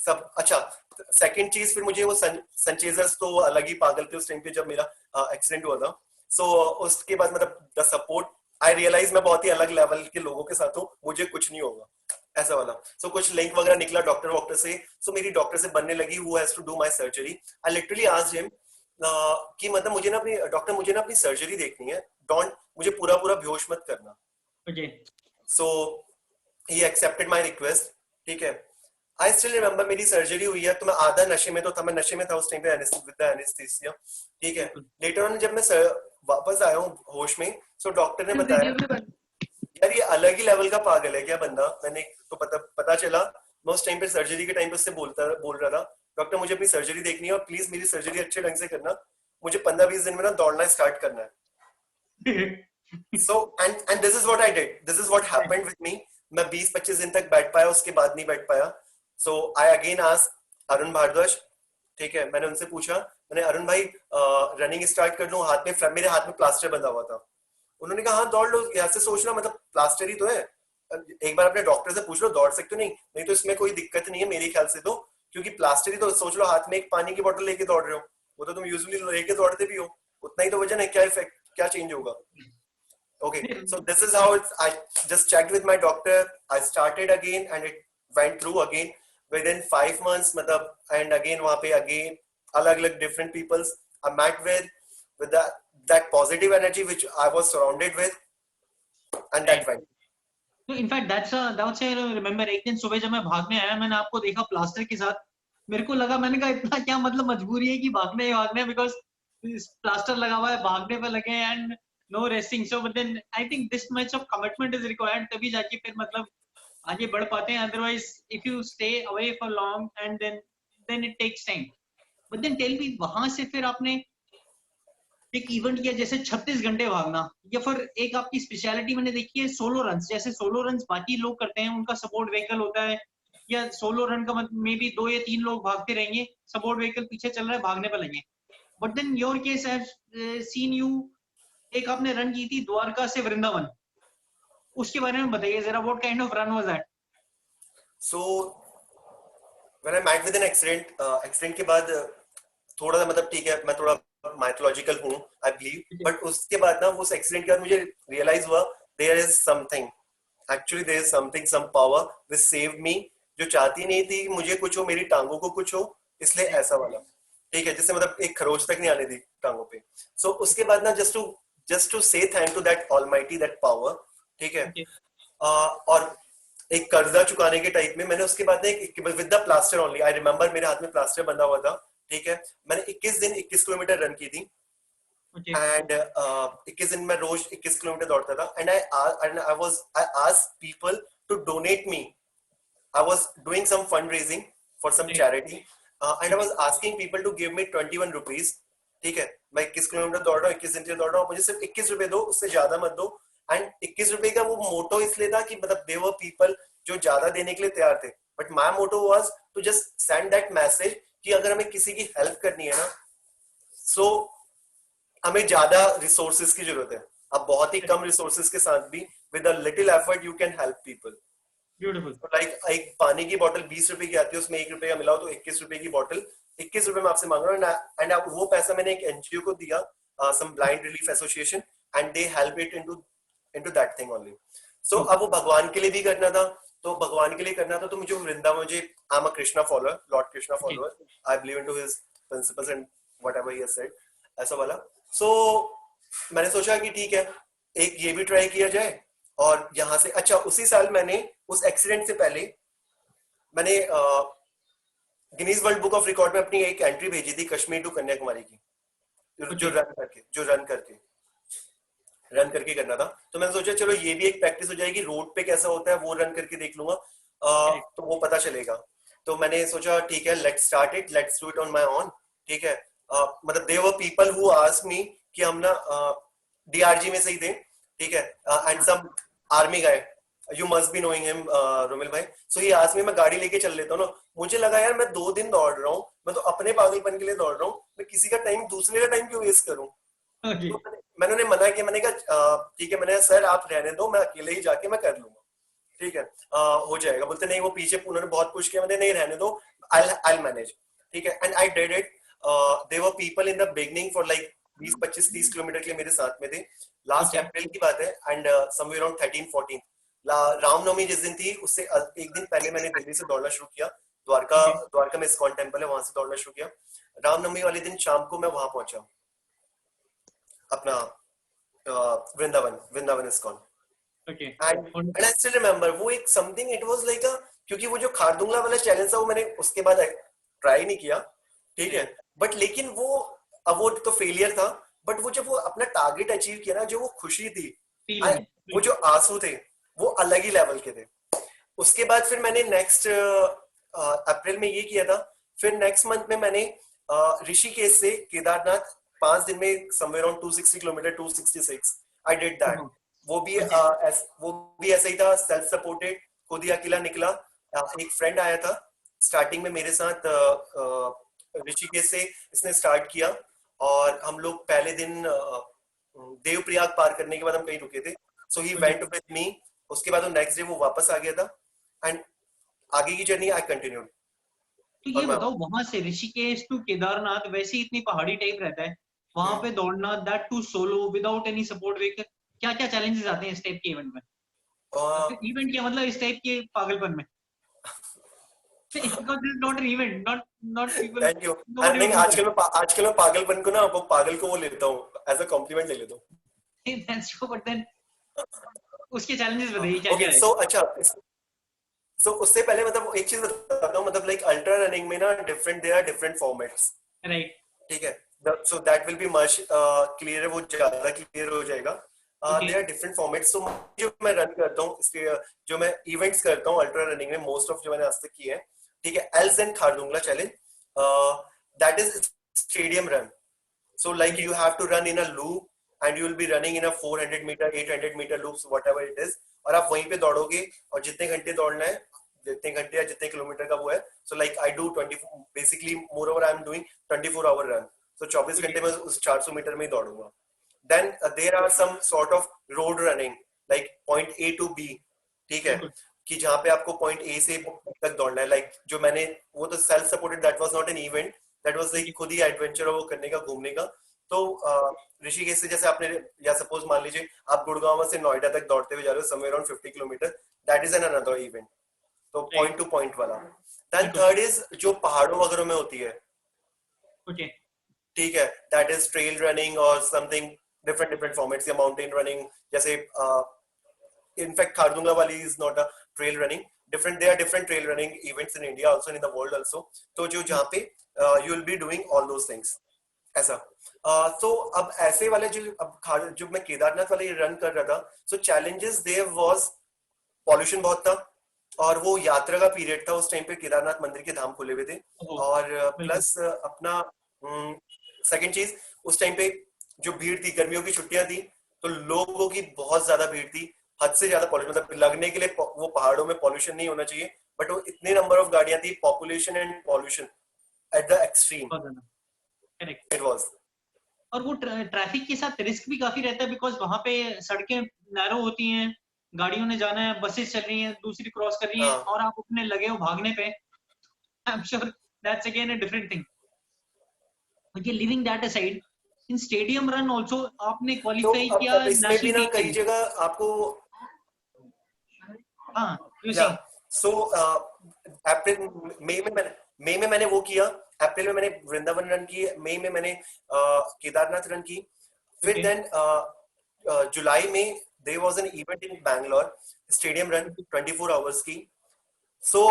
सब अच्छा. सेकंड चीज फिर मुझे वो सनचेजर्स तो अलग ही पागल थे उस टाइम पे जब मेरा एक्सीडेंट हुआ था. उसके बाद मतलब द सपोर्ट, आई रियलाइज मैं बहुत ही अलग लेवल के लोगों के साथ हूँ, मुझे कुछ नहीं होगा, ऐसा वाला. कुछ लिंक वगैरह निकला डॉक्टर से. मेरी डॉक्टर से बनने लगी who has to do my surgery. I literally asked him कि मतलब मुझे ना अपनी सर्जरी देखनी है, मुझे पूरा बेहोश मत करना. Okay. he accepted my request. ठीक है. I still remember मेरी सर्जरी हुई है तो मैं आधा नशे में तो था, मैं नशे में था उस टाइम पे विद द एनेस्थीसिया. ठीक है. लेटर ऑन जब मैं वापस आया हूँ होश में, डॉक्टर ने बताया यार ये अलग ही लेवल का पागल है क्या बंदा. मैंने तो पता चला. मैं उस टाइम पे सर्जरी के टाइम पे उससे बोल रहा था, डॉक्टर मुझे अपनी सर्जरी देखनी है और प्लीज मेरी सर्जरी अच्छे ढंग से करना, मुझे 15-20 दिन में ना दौड़ना स्टार्ट करना है. and this is what I did, this is what happened with me. मैं 20-25 दिन तक बैठ पाया, उसके बाद नहीं बैठ पाया. I again asked Arun Bhardwaj. ठीक है. मैंने उनसे पूछा, मैंने अरुण भाई रनिंग स्टार्ट कर लूं, मेरे हाथ में प्लास्टर बंधा हुआ था. उन्होंने कहा हाँ दौड़ लो. ऐसे सोचना मतलब प्लास्टर ही तो है, एक बार अपने डॉक्टर से पूछ लो दौड़ सकते हो. नहीं तो इसमें कोई दिक्कत नहीं है मेरे ख्याल से, तो क्योंकि प्लास्टर ही तो, सोच लो हाथ में एक पानी की बोतल लेके दौड़ रहे हो, वो तो तुम यूजुअली लेके दौड़ते भी हो, उतना ही तो वजन है, क्या इफेक्ट, क्या चेंज होगा. Okay, so this is how I just checked with my doctor. I started again and it went through again within 5 months. मतलब and again वहाँ पे again अलग different peoples I met with that positive energy which I was surrounded with, and that went. So in fact that's I remember एक दिन सुबह जब मैं भागने आया, मैंने आपको देखा प्लास्टर के साथ. मेरे को लगा, मैंने कहा इतना क्या मतलब मजबूरी है कि भागने बिकॉज प्लास्टर लगा हुआ है, भागने पे लगे and no resting. But then I think this much of commitment is required, तभी जाके फिर मतलब आगे बढ़ पाते हैं. Otherwise if you stay away for long and then it takes time. But then tell me, वहां से फिर आपने एक इवेंट किया जैसे 36 घंटे भागना, या फिर एक आपकी स्पेशलिटी मैंने देखी है सोलो रन्स. जैसे सोलो रन्स बाकी लोग करते हैं, उनका सपोर्ट व्हीकल होता है, या सोलो रन का मतलब मे बी 2 या 3 लोग भागते रहेंगे, सपोर्ट व्हीकल पीछे चल रहा है, भागने पे लगे. But then your case I have seen you, एक आपने रन की थी द्वारका से वृंदावन, उसके बारे में बताइए जरा. What kind of run was that? So when I met with an accident के बाद थोड़ा सा मतलब ठीक है, मैं थोड़ा माइथोलॉजिकल हूं आई बिलीव, बट उसके बाद ना उस एक्सीडेंट के बाद मुझे रियलाइज हुआ there is something, actually there is something, some power which saved me, जो चाहती नहीं थी मुझे कुछ हो, मेरी टांगों को कुछ हो, इसलिए ऐसा वाला. ठीक है. जिससे मतलब एक खरोच तक नहीं आने दी टांगों पे. उसके बाद ना just to say thank to that almighty, that power. ठीक है. और एक कर्जा चुकाने के टाइप में मैंने उसके बाद with the plaster only, I remember मेरे हाथ में प्लास्टर बंधा हुआ था. ठीक है. मैंने 21 दिन 21 किलोमीटर रन की थी. एंड 21 दिन में रोज 21 किलोमीटर दौड़ता था. And I asked people to donate me. I was doing some fundraising for some charity, and I was asking people to give me 21 rupees. ठीक है. मैं 21 किलोमीटर दौड़ रहा हूँ, 21 दिन से दौड़ रहा हूँ, मुझे सिर्फ 21 रुपए दो, उससे ज्यादा मत दो. एंड 21 रुपए का वो मोटो इसलिए था कि मतलब देयर वर पीपल जो ज्यादा देने के लिए तैयार थे, but my motto was to just send that message कि अगर हमें किसी की हेल्प करनी है ना, सो हमें ज्यादा रिसोर्सेज की जरूरत है। अब बहुत ही कम रिसोर्सेज के साथ भी with a little effort you can help people. Beautiful. Like एक पानी की बोतल 20 रुपए की आती है, उसमें 1 रुपए का मिलाओ तो 21 रुपए की बोतल, 21 रुपए में आपसे मांग रहा हूँ, एंड वो पैसा मैंने एक एनजीओ को दिया, some blind relief association, and they help it into that thing only. So अब वो भगवान के लिए भी करना था, तो भगवान के लिए करना था, तो मुझे वृंदावन, मुझे I am a Krishna follower, Lord Krishna follower, I believe into his principles and whatever he has said, ऐसा वाला। सो मैंने सोचा कि ठीक है, एक ये भी ट्राई किया जाए, और यहाँ से अच्छा उसी साल मैंने उस एक्सीडेंट से पहले मैंने Guinness world book of record में अपनी एक एंट्री भेजी थी कश्मीर टू कन्याकुमारी की, जो रन करके करना था। तो मैंने सोचा चलो ये भी एक प्रैक्टिस हो जाएगी, रोड पे कैसा होता है वो रन करके देख लूंगा, तो वो पता चलेगा। तो मैंने सोचा ठीक है, let's start it, let's do it on my own. ठीक है, मतलब there were people who asked me कि हम ना डीआरजी में से ही थे, ठीक है, and some army guy, you must be knowing him, Romil भाई। सो ही आस्क्ड मी, मैं गाड़ी लेके चल लेता हूँ ना। मुझे लगा यार मैं 2 दिन दौड़ रहा हूँ, मैं तो अपने पागलपन के लिए दौड़ रहा हूँ, मैं किसी का टाइम, दूसरे का टाइम क्यों वेस्ट करूँ। तो मैंने उन्हें मना किया, मैंने कहा ठीक है, मैंने सर आप रहने दो, मैं अकेले ही जाके मैं कर लूंगा, ठीक है, हो जाएगा। बोलते नहीं, वो पीछे उन्होंने बहुत पुश किया, मैंने नहीं रहने दो, आई मैनेज, ठीक है, and I did it. There were people in the beginning for like 20-25-30 kilometre के लिए मेरे साथ में थे। लास्ट अप्रैल की बात है, एंड समवेयर अराउंड 13-14 रामनवमी जिस दिन थी, उससे एक दिन पहले मैंने दिल्ली से दौड़ना शुरू किया, द्वारका में इस्कॉन टेम्पल है, वहां से दौड़ना शुरू किया। रामनवमी वाले दिन शाम को मैं वहां पहुंचा, अपना Vrindavan ISKCON, and I still remember वो एक समथिंग, इट वाज लाइक क्योंकि वो जो खारदुंगला वाला चैलेंज था वो मैंने उसके बाद ट्राई नहीं किया, ठीक है, बट लेकिन वो अब वो तो फेलियर था, बट वो जब वो अपना टारगेट अचीव किया ना, जो वो खुशी थी, वो जो आंसू थे, वो अलग ही लेवल के थे। उसके बाद फिर मैंने नेक्स्ट अप्रैल में ये किया था। फिर नेक्स्ट मंथ में मैंने ऋषिकेश से केदारनाथ 5 दिन में somewhere around 260 kilometre, 266 I did that. वो भी ऐसा ही था, सेल्फ सपोर्टेड, खुद ही अकेला निकला। एक फ्रेंड आया था स्टार्टिंग में मेरे साथ, ऋषिकेश से इसने स्टार्ट किया, और हम लोग पहले दिन देवप्रयाग पार करने के बाद हम कहीं रुके थे, सो ही वेंट विद मी। उसके बाद नेक्स्ट डे वो वापस आ गया था, एंड आगे की जर्नी आई कंटिन्यूड। तो ये बताओ, वहां से ऋषिकेश टू केदारनाथ वैसे इतनी पहाड़ी टाइप रहता है, वहां पे दौड़ना, that too solo without any support vehicle, क्या क्या चैलेंजेस आते हैं इस टाइप के इवेंट में? इवेंट क्या मतलब इस टाइप के पागलपन में? because this is not an event, not people. Thank you. नहीं, आजकल मैं पागलपन को ना, वो पागल को वो लेता हूँ एज अ कॉम्प्लीमेंट ले लेता हूँ। That's true, but then उसके challenges बताइए क्या क्या है? So अच्छा, so उससे पहले मतलब एक चीज बताता हूँ, मतलब लाइक अल्ट्रा रनिंग में ना डिफरेंट फॉर्मेट्स, राइट, ठीक है, so that will be much clear, वो ज्यादा क्लियर हो जाएगा। there are different formats, so जो मैं रन करता हूँ, जो मैं इवेंट्स करता हूँ अल्ट्रा रनिंग में, मोस्ट ऑफ जो मैंने आज तक किए हैं, ठीक है, एल्सन Khardungla challenge, that is stadium run, so like you have to run in a loop and you will be running in a 400 meter 800 meter loops, whatever it is, और आप वहीं पे दौड़ोगे, और जितने घंटे दौड़ना है, जितने घंटे या जितने किलोमीटर का वो है, so like I do 24, basically moreover I am doing 24-hour run, so 24 घंटे में उस 400 मीटर में ही दौड़ूंगा। Then there are some sort of road running, like point A to B, ठीक है, कि जहाँ पे आपको point A से तक दौड़ना है, like जो मैंने, वो तो self supported, that was not an event, that was like खुद ही adventure वो करने का, घूमने का। तो ऋषिकेश से जैसे आपने, या सपोज मान लीजिए आप गुड़गांव से नोएडा तक दौड़ते हुए जा रहे हो, somewhere around 50 kilometre, that is an another event, तो point to point वाला। Then third is जो पहाड़ों वगैरह में होती है, ठीक है, that is trail running or something, different formats, या mountain running, जैसे in fact खारदुंगला वाली is not a trail running, there are different trail running events in India also and in the world also, तो जो जहाँ पे you will be doing all those things, ऐसा। तो अब ऐसे वाले जो मैं केदारनाथ वाले रन कर रहा था, so challenges there was pollution बहुत था, और वो यात्रा का पीरियड था, उस टाइम पे केदारनाथ मंदिर के धाम खुले हुए थे, और प्लस अपना सेकंड चीज, उस टाइम पे जो भीड़ थी, गर्मियों की छुट्टियां थी, तो लोगों की बहुत ज्यादा भीड़ थी, हद से ज्यादा पॉल्यूशन, मतलब लगने के लिए वो पहाड़ों में पॉल्यूशन नहीं होना चाहिए, बट वो इतने नंबर ऑफ गाड़ियां थी, population and pollution at the extreme correct. It was. और वो ट्रैफिक के साथ रिस्क भी काफी रहता है, बिकॉज वहां पे सड़कें नैरो होती हैं, गाड़ियों ने जाना है, बसेस चल रही हैं, दूसरी क्रॉस कर रही हैं, हाँ और आप अपने लगे हो भागने पे। I am sure that's again a different thing. Okay, living that aside, in stadium run also आपने तो क्वालिफाई किया अब इसमें नेशनल भी ना टीम के कई लिए। जगह आपको, हाँ, यू या सेइंग। सो अप्रैल मई में मैंने वो किया, अप्रैल में मैंने वृंदावन रन की, मई में मैंने केदारनाथ रन की, फिर ओके देन जुलाई में there was an event in Bangalore, stadium run 24 hours की। So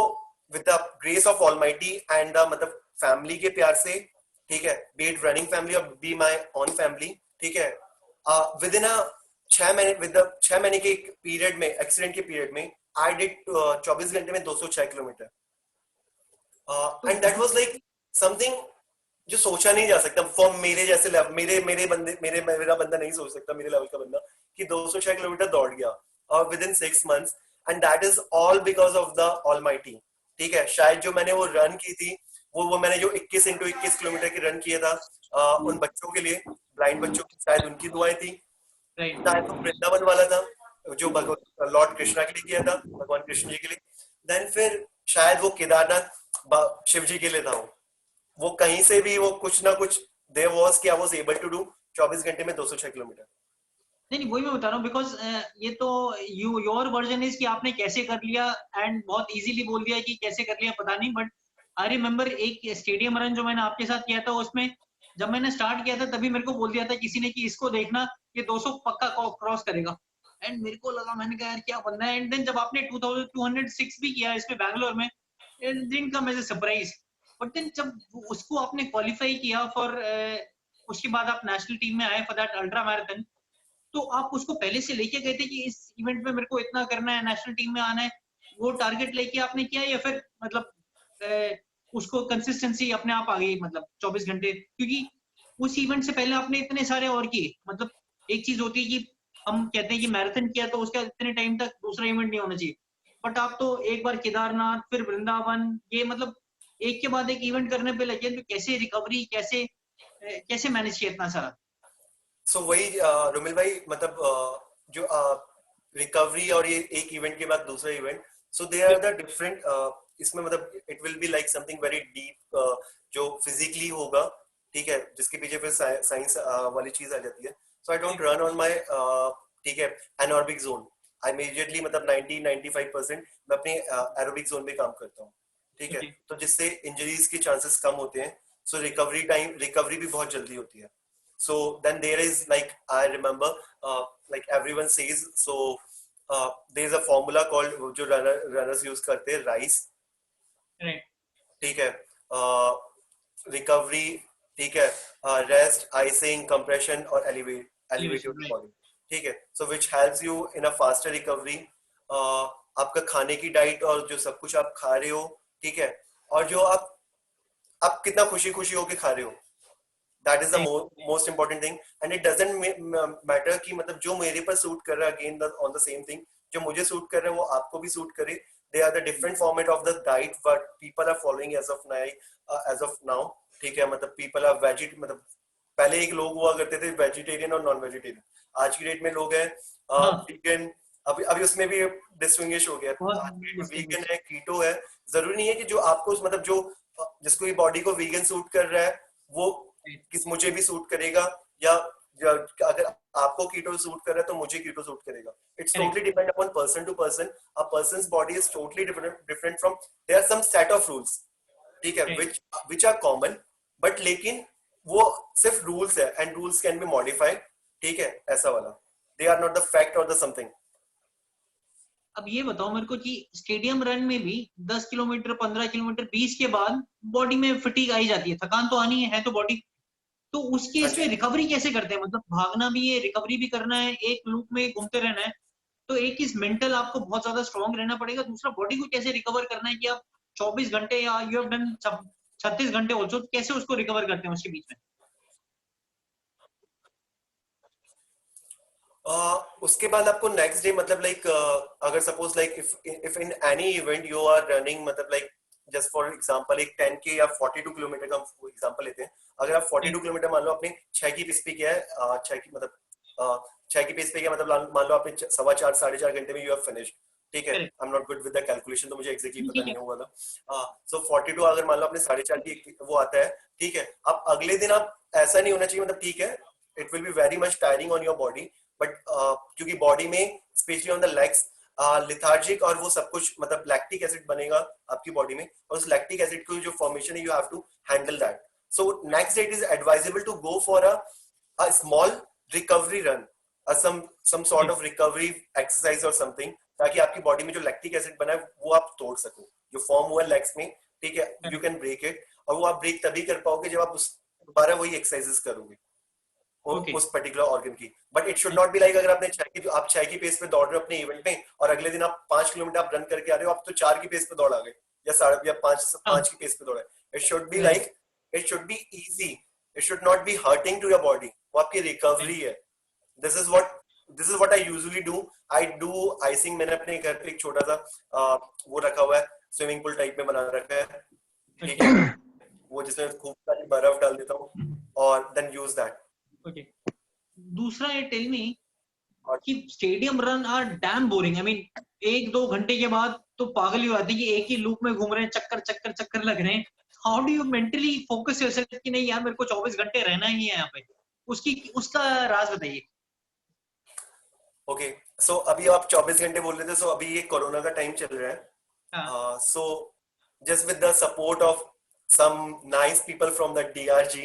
with the grace of almighty and the मतलब फैमिली के प्यार से, ठीक है, बी इट रनिंग फैमिली और बी माय ओन फैमिली, ठीक है, विद इन अ 6 महीने, विद 6 महीने के पीरियड में, एक्सीडेंट के पीरियड में, आई डिड 24 घंटे में 206 किलोमीटर, तो and that was like something जो सोचा नहीं जा सकता फॉर मेरे जैसे लेवल, मेरे बंदे, मेरा बंदा नहीं सोच सकता, मेरे लेवल का बंदा, कि 206 किलोमीटर दौड़ गया और with in 6 months, and that is all because of the almighty. ठीक है, शायद जो मैंने वो रन की थी, वो मैंने जो 21 × 21 किलोमीटर की रन किया था, उन बच्चों के लिए, ब्लाइंड बच्चों की, शायद उनकी दुआएं थी, राइट। शायद वो वृंदावन वाला था जो भगवान लॉर्ड कृष्णा के लिए किया था, भगवान कृष्ण जी के लिए, देन फिर शायद वो केदारनाथ शिव जी के लिए था, वो कहीं से भी वो कुछ ना कुछ देयर वाज कि I was able to do 24 घंटे में 206 किलोमीटर। नहीं नहीं, वही मैं बता रहा हूँ, बिकॉज ये तो योर वर्जन इज कि आपने कैसे कर लिया, एंड बहुत इजीली बोल दिया कि कैसे कर लिया पता नहीं, बट आई रिमेम्बर एक स्टेडियम रन जो मैंने आपके साथ किया था, उसमें जब मैंने स्टार्ट किया था तभी मेरे को बोल दिया था किसी ने कि इसको देखना, ये 200 पक्का क्रॉस करेगा, एंड मेरे को लगा, मैंने कहा यार क्या बंदा है, एंड देन जब आपने 2206 भी किया इसमें बैंगलोर में, it didn't come as a surprise, but then जब उसको आपने क्वालिफाई किया फॉर, उसके बाद आप नेशनल टीम में आए फॉर दैट अल्ट्रा मैराथन, तो आप उसको पहले से लेके गए थे कि इस इवेंट में मेरे को इतना करना है, नेशनल टीम में आना है, वो टारगेट लेके आपने किया, या फिर मतलब उसको कंसिस्टेंसी अपने आप आ गई, मतलब 24 घंटे, क्योंकि उस इवेंट से पहले आपने इतने सारे और किए, मतलब एक चीज होती है कि हम कहते हैं कि मैराथन किया तो उसका इतने टाइम तक दूसरा इवेंट नहीं होना चाहिए, बट आप तो एक बार केदारनाथ फिर वृंदावन, ये मतलब एक के बाद एक इवेंट करने पे लगे, तो कैसे रिकवरी, कैसे मैनेज किया इतना सारा? सो वही रुमिल भाई, मतलब जो रिकवरी और ये एक इवेंट के बाद दूसरा event, so they are the different, इसमें मतलब it will be like something very deep, जो फिजिकली होगा, ठीक है, जिसके पीछे फिर साइंस वाली चीज आ जाती है। So I don't run on my, ठीक है, एनॉर्बिक जोन, आई इमीडिएटली मतलब 90-95% मैं अपने एरोबिक जोन में काम करता हूँ, ठीक है, ओके। तो जिससे इंजरीज के चांसेस कम होते हैं, सो रिकवरी भी बहुत जल्दी होती है। So then there is, like, I remember, like everyone says, so there is a formula called जो runners use करते हैं, RICE, राइट। ठीक है, रिकवरी, ठीक है, रेस्ट, आइसिंग, कंप्रेशन और elevate your elevation, right. Body, ठीक है, so which helps you in a faster recovery. आपका खाने की डाइट और जो सब कुछ आप खा रहे हो, ठीक है, और जो आप कितना खुशी खुशी होके खा रहे हो, that is the most important thing, and it doesn't matter कि मतलब जो मेरे पर सूट कर रहा है, again on the same thing, जो मुझे सूट कर रहा है वो आपको भी सूट करे, they are the different format of the diet but people are following as of now, ठीक है, मतलब पीपल आर मतलब पहले एक लोग हुआ करते थे वेजिटेरियन और नॉन वेजिटेरियन, आज की डेट में लोग हैं हाँ, वीगन, अभी अभी उसमें भी डिस्टिंग्विश हो गया, बहुत आज की डेट में डिस्टिंग्विश। वीगन है, कीटो है, जरूरी नहीं है कि जो आपको मतलब जो जिसको बॉडी को वीगन सूट कर रहा है वो किस मुझे भी सूट करेगा, या अगर आपको कीटो सूट कर रहा है तो मुझे कीटो सूट करेगा, it's correct. Totally depend upon person to person, a person's body is totally different from, there are some set of rules, ठीक है, विच आर कॉमन, बट लेकिन वो सिर्फ रूल्स है and rules can be modified, ठीक है, ऐसा वाला, they are not the fact और द समथिंग। अब ये बताओ मेरे को कि स्टेडियम रन में भी 10 किलोमीटर, 15 किलोमीटर, 20 के बाद बॉडी में फटीग आई जाती है, थकान तो आनी है तो बॉडी, तो उसके हाँ इसमें जी, रिकवरी कैसे करते हैं? मतलब भागना भी है, रिकवरी भी करना है, एक लूप में घूमते रहना है, तो एक इस मेंटल आपको बहुत ज्यादा स्ट्रांग रहना पड़ेगा, दूसरा बॉडी को कैसे रिकवर करना है कि आप 24 घंटे या यू हैव डन 36 घंटे ऑल्सो, कैसे उसको रिकवर करते हैं उसके बीच में? उसके बाद आपको नेक्स्ट डे मतलब लाइक अगर suppose like if in any event you are running मतलब लाइक जस्ट फॉर एग्जांपल एक 10K या 42 किलोमीटर का एग्जांपल लेते हैं. अगर आप 42 किलोमीटर मान लो आपने 6 की पेस पे किया है, 6 की मतलब 6 की पेस पे किया मतलब मान लो आपने 4.25 4.5 घंटे में यू हैव फिनिश्ड. ठीक है, I am not good with the calculation तो मुझे एग्जैक्टली पता नहीं होगा था. सो 42 अगर मान लो आपने 4.5 की वो आता है. ठीक है, अब अगले दिन आप ऐसा नहीं होना चाहिए मतलब ठीक है it will be very much tiring on your body but क्योंकि बॉडी में specially on the legs lethargic और वो सब कुछ मतलब लैक्टिक एसिड बनेगा आपकी बॉडी में और उस लैक्टिक एसिड की जो फॉर्मेशन है you have to handle that. So next day it is advisable to go for a small recovery run, some sort of recovery exercise or something ताकि आपकी बॉडी में जो लैक्टिक एसिड बना है वो आप तोड़ सको जो फॉर्म हुआ है लेग्स में. ठीक है, यू कैन ब्रेक इट और वो आप ब्रेक तभी कर पाओगे जब आप उस दोबारा वही एक्सरसाइजेस करोगे उस पर्टिकुलर ऑर्गन की. But it should not be like अगर आप 6 की पेस पे दौड़ रहे हो अपने इवेंट में और अगले दिन आप 5 किलोमीटर आप रन करके आ रहे हो आप तो 4 की पेस पे दौड़ आ गए या 5 की पेस पे दौड़े. It should be like it should be easy, it should not be hurting to your body. वो आपकी रिकवरी है. This is what I usually do. I do icing. मैंने अपने घर पे एक छोटा सा वो रखा हुआ है स्विमिंग पूल टाइप में बना रखा है. ठीक है, वो जिसमें खूब सारी बर्फ डाल देता हूँ और देन यूज दैट. ओके, दूसरा ये टेल मी कि stadium run are damn boring. I mean 1-2 घंटे के बाद तो पागल ही हो जाते हैं कि एक ही लूप में घूम रहे हैं, चक्कर चक्कर चक्कर लग रहे हैं. How do you mentally focus yourself कि नहीं यार मेरे को 24 घंटे रहना ही है यहाँ पे? उसका राज बताइए. ओके, सो अभी आप 24 घंटे बोल रहे थे. सो अभी ये कोरोना का टाइम चल रहा है. So just with the support of some nice people from the DRG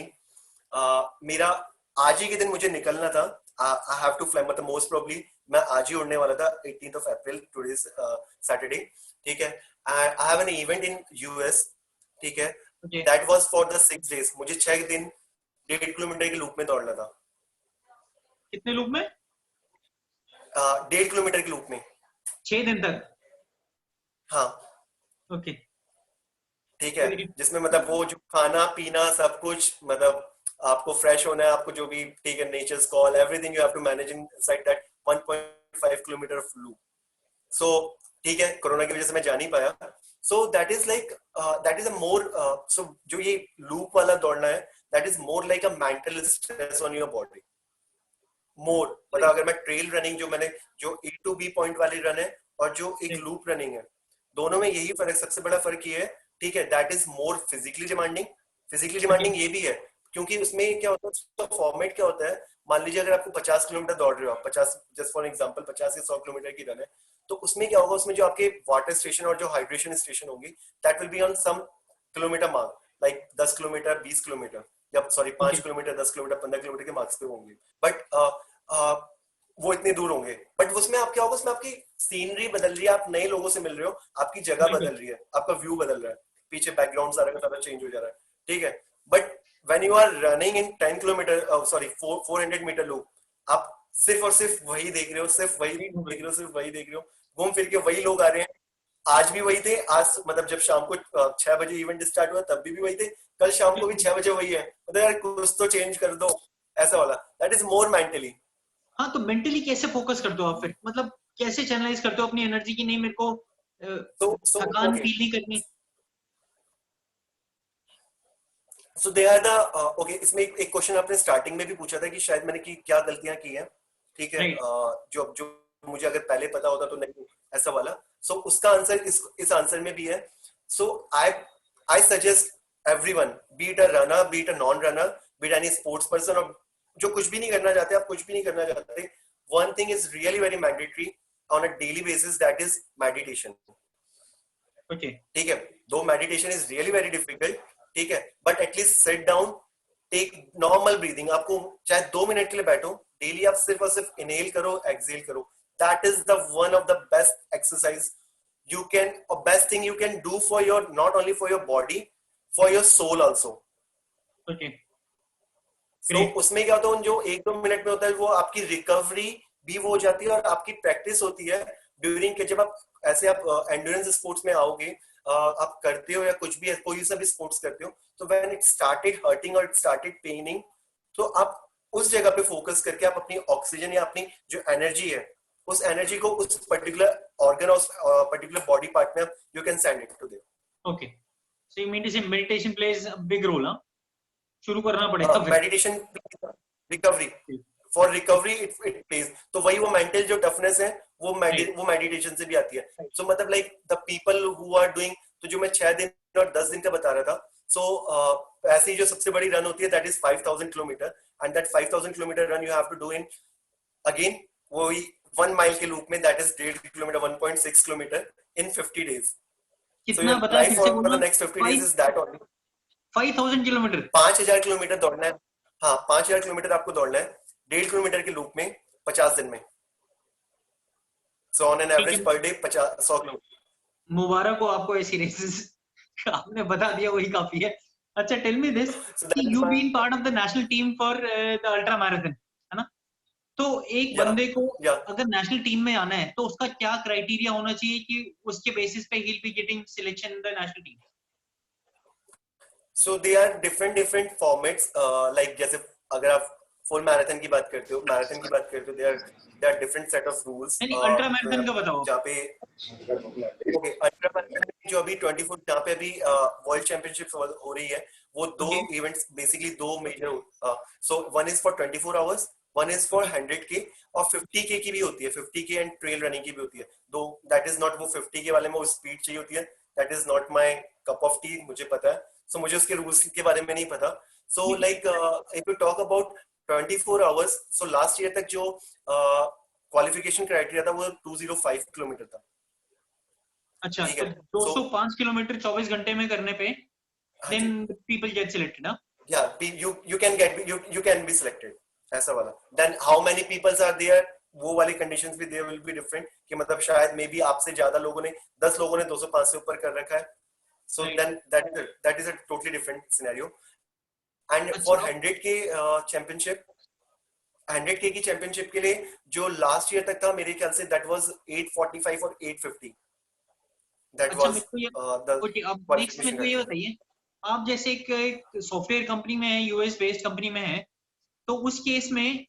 मेरा आज ही के दिन मुझे निकलना था. आई हैव टू फ्लाई मतलब मोस्ट प्रोबब्ली मैं आज ही उड़ने वाला था 18th of April, today is Saturday. ठीक है, I have an event in US. ठीक है, that was for the 6 days. मुझे 6 दिन 1.5 किलोमीटर के लूप में दौड़ना था. कितने लूप में? 1.5 किलोमीटर के लूप में 6 दिन तक. हाँ. ओके, ठीक है, जिसमें मतलब वो जो खाना पीना सब कुछ मतलब आपको फ्रेश होना है, आपको जो भी ठीक है nature's call everything you have to manage inside that 1.5 kilometre of loop. So ठीक है, कोरोना की वजह से मैं जा नहीं पाया. So that is like that is a more so जो ये लूप वाला दौड़ना है that is more like a mental stress on your body more. मतलब अगर मैं ट्रेल रनिंग जो A to B पॉइंट वाली रन है और जो एक लूप रनिंग है दोनों में यही फर्क, सबसे बड़ा फर्क ये है. ठीक है, that is more physically demanding ये भी है क्योंकि उसमें क्या होता है उसका फॉर्मेट क्या होता है. मान लीजिए अगर आपको 50 किलोमीटर दौड़ रहे हो आप 50 जस्ट फॉर एग्जांपल 50 से 100 किलोमीटर की रन है तो उसमें क्या होगा उसमें जो आपके वाटर स्टेशन और जो हाइड्रेशन स्टेशन होंगी that will be on some kilometre mark like 10 kilometre 20 kilometre या सॉरी 5 किलोमीटर 10 किलोमीटर 15 किलोमीटर के मार्क्स पे होंगे. बट वो इतने दूर होंगे. बट उसमें आप क्या होगा उसमें आपकी सीनरी बदल रही है, आप नए लोगों से मिल रहे हो, आपकी जगह बदल रही है, आपका व्यू बदल रहा है, पीछे बैकग्राउंड सारा चेंज हो जा रहा है. ठीक है, but when you are running in 10 kilometre 400 metre loop आप सिर्फ और सिर्फ वही देख रहे हो, सिर्फ वही देख रहे हो, घूम फिर के वही लोग आ रहे हैं. आज भी वही थे, आज मतलब जब शाम को 6 बजे इवेंट स्टार्ट हुआ तब भी वही थे, कल शाम को भी 6 बजे वही है. मतलब यार कुछ तो चेंज कर दो ऐसा वाला. That is more mentally. हाँ, तो मेंटली कैसे फोकस करते हो आप फिर? मतलब कैसे चैनलाइज करते हो अपनी एनर्जी की? नहीं मेरे को थकान फील नहीं करनी. सो दे आर द ओके. इसमें एक क्वेश्चन आपने स्टार्टिंग में भी पूछा था कि शायद मैंने क्या गलतियां की हैं. ठीक है, जो मुझे अगर पहले पता होता तो नहीं ऐसा वाला. सो उसका आंसर इस आंसर में भी है. So I suggest everyone be it a runner be it a non runner be it any sports person और जो कुछ भी नहीं करना चाहते, आप कुछ भी नहीं करना चाहते, one thing is really very mandatory on a daily basis that is meditation. Okay, ठीक है, दो meditation is really very difficult. ठीक है, but at least sit down, take normal breathing. आपको चाहे 2 मिनट के लिए बैठो, डेली आप सिर्फ और सिर्फ इनहेल करो, एक्सहेल करो. That is the one of the best exercise you can or best thing you can do for your not only for your body for your soul also. Okay, so उसमें क्या होता है जो 1-2 minute में होता है वो आपकी रिकवरी भी वो हो जाती है और आपकी प्रैक्टिस होती है ड्यूरिंग के जब आप ऐसे आप एंड्योरेंस स्पोर्ट्स में आओगे, आप करते हो या कुछ भी कोई सा भी स्पोर्ट्स करते हो तो व्हेन इट स्टार्टेड हर्टिंग और इट स्टार्टेड पेनिंग तो आप उस जगह पे फोकस करके आप अपनी ऑक्सीजन या अपनी जो एनर्जी है उस एनर्जी को उस पर्टिकुलर ऑर्गन और पर्टिकुलर बॉडी पार्ट में you can send it to there. Okay, so you mean to say meditation plays a big role. हां, शुरू करना पड़ेगा फिर meditation, recovery, for recovery it plays. तो वही वो मेंटल जो टफनेस है वो मेडिटेशन से भी आती है। सो मतलब like the people who are doing, तो जो मैं 6 दिन और 10 दिन का बता रहा था, सो ऐसी जो सबसे बड़ी रन होती है that is 5000 kilometre, and that 5000 kilometre run you have to do in again वही 1 माइल के लूप में, that is 1.5 kilometre, 1.6 kilometre in 50 days। So कितना your बता life फिर से for बोलना? the next 50 days is that only। 5000 kilometre? 5000 kilometre दौड़ना है। हाँ, 5000 किलोमीटर आपको दौड़ना है 1.5 किलोमीटर के लूप में 50 दिन में। So on an average per day 100 kilometre. मुबारक हो आपको ऐसी रेसेस। आपने बता दिया वही काफी है। अच्छा, tell me this, you been part of the national team for the ultra marathon, है ना? तो एक बंदे को अगर नेशनल टीम में आना है तो उसका क्या क्राइटेरिया होना चाहिए कि उसके बेसिस पे he will be getting selection in the national team? So they are different formats, like जैसे अगर आप फुल मैराथन की बात करते हो, मैराथन की बात करते हो, there are different set of rules। नहीं, अल्ट्रा मैराथन का बताओ। जहाँ पे ओके, अल्ट्रा मैराथन जो अभी 24 जहाँ पे अभी वर्ल्ड चैंपियनशिप हो रही है, वो दो इवेंट्स बेसिकली दो major, so one is for 24 hours, one is for 100K और 50K की भी होती है, 50K एंड ट्रेल रनिंग की भी होती है। दो दैट इज नॉट, वो 50K वाले में वो स्पीड चाहिए होती है, that is not my cup of T, मुझे पता है। सो मुझे उसके रूल्स के बारे में नहीं पता। So like if you talk about 24 hours, so last year तक जो क्वालिफिकेशन क्राइटेरिया था वो 205 किलोमीटर था। अच्छा, तो 205 किलोमीटर 24 घंटे में करने पे then people get selected, huh? Yeah, you can be selected, ऐसा वाला। Then how many people are there, वो वाली conditions भी there will be different, कि मतलब शायद मे बी आपसे ज्यादा लोगों ने 10 लोगों ने 205 से ऊपर कर रखा है। So then that is a totally different scenario। And for 100K championship, 100K की चैंपियनशिप के लिए जो लास्ट ईयर तक था मेरे ख्याल से दैट वाज 845 और 850। That was okay. अब नेक्स्ट मेरे को ये बताइए, आप जैसे एक सॉफ्टवेयर कंपनी में है, यूएस बेस्ड कंपनी में है, तो उस केस में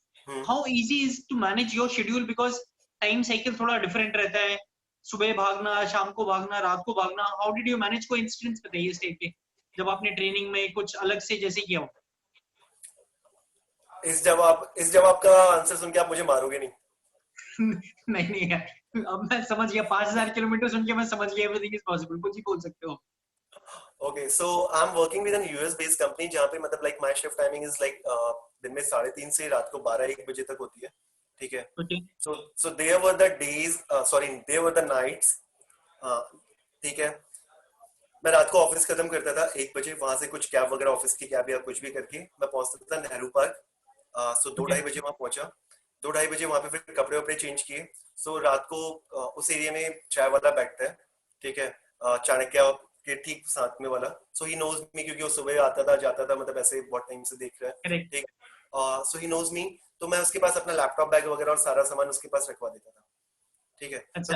how easy is to manage your schedule, because time cycle थोड़ा डिफरेंट रहता है, सुबह भागना, शाम को भागना, रात को भागना। How did you manage? कोई इंसिडेंट्स बताइए इस टाइप के जब आपने ट्रेनिंग में कुछ अलग से जैसे किया हो। इस जवाब का आंसर सुन के आप मुझे मारोगे नहीं। नहीं यार, अब मैं समझ गया। 5000 किलोमीटर सुन के मैं समझ गया एवरीथिंग इज पॉसिबल। कुछ ही बोल सकते हो। Okay, so I'm working with an US based company जहाँ पे मतलब like my shift timing is like दिन में 3:30 से रात को 12-1 बजे तक होती है, ठीक है? So there were the days, there were the nights, ठीक है? मैं रात को ऑफिस खत्म करता था 1 बजे, वहां से कुछ कैब वगैरह, ऑफिस की कैब या कुछ भी करके मैं पहुंचता था नेहरू पार्क। सो 2-2:30 बजे वहां पहुंचा, 2-2:30 बजे वहां पे फिर कपड़े वपड़े चेंज किए। सो रात को उस एरिया में चाय वाला बैठता है, ठीक है, चाणक्य के ठीक साथ में वाला। सो ही नोज मी, क्योंकि वो सुबह आता था जाता था, मतलब ऐसे बहुत टाइम से देख रहा है, ठीक। सो ही नोज मी, तो मैं उसके पास अपना लैपटॉप बैग वगैरह और सारा सामान उसके पास रखवा देता था, ठीक है। सो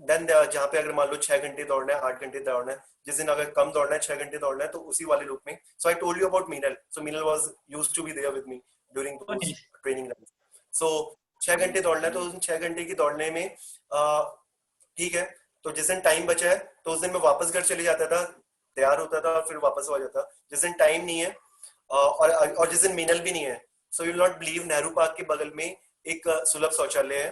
देन जहाँ पे अगर मान लो 6 घंटे दौड़ना है, 8 घंटे दौड़ना है, जिस दिन अगर कम दौड़ना है 6 घंटे दौड़ना है, तो उसी वाले लूप में। So I told you about Meenal. So Meenal was used to be there with me during those training runs. So 6 घंटे दौड़ना है, तो उन 6 घंटे की दौड़ने में ठीक है, तो जिस दिन टाइम बचा है तो उस दिन मैं वापस घर चले जाता था, तैयार होता था और फिर वापस आ जाता। जिस दिन टाइम नहीं है और जिस दिन मीनल भी नहीं है, so you will not believe, Nehru park के बगल में एक सुलभ शौचालय है,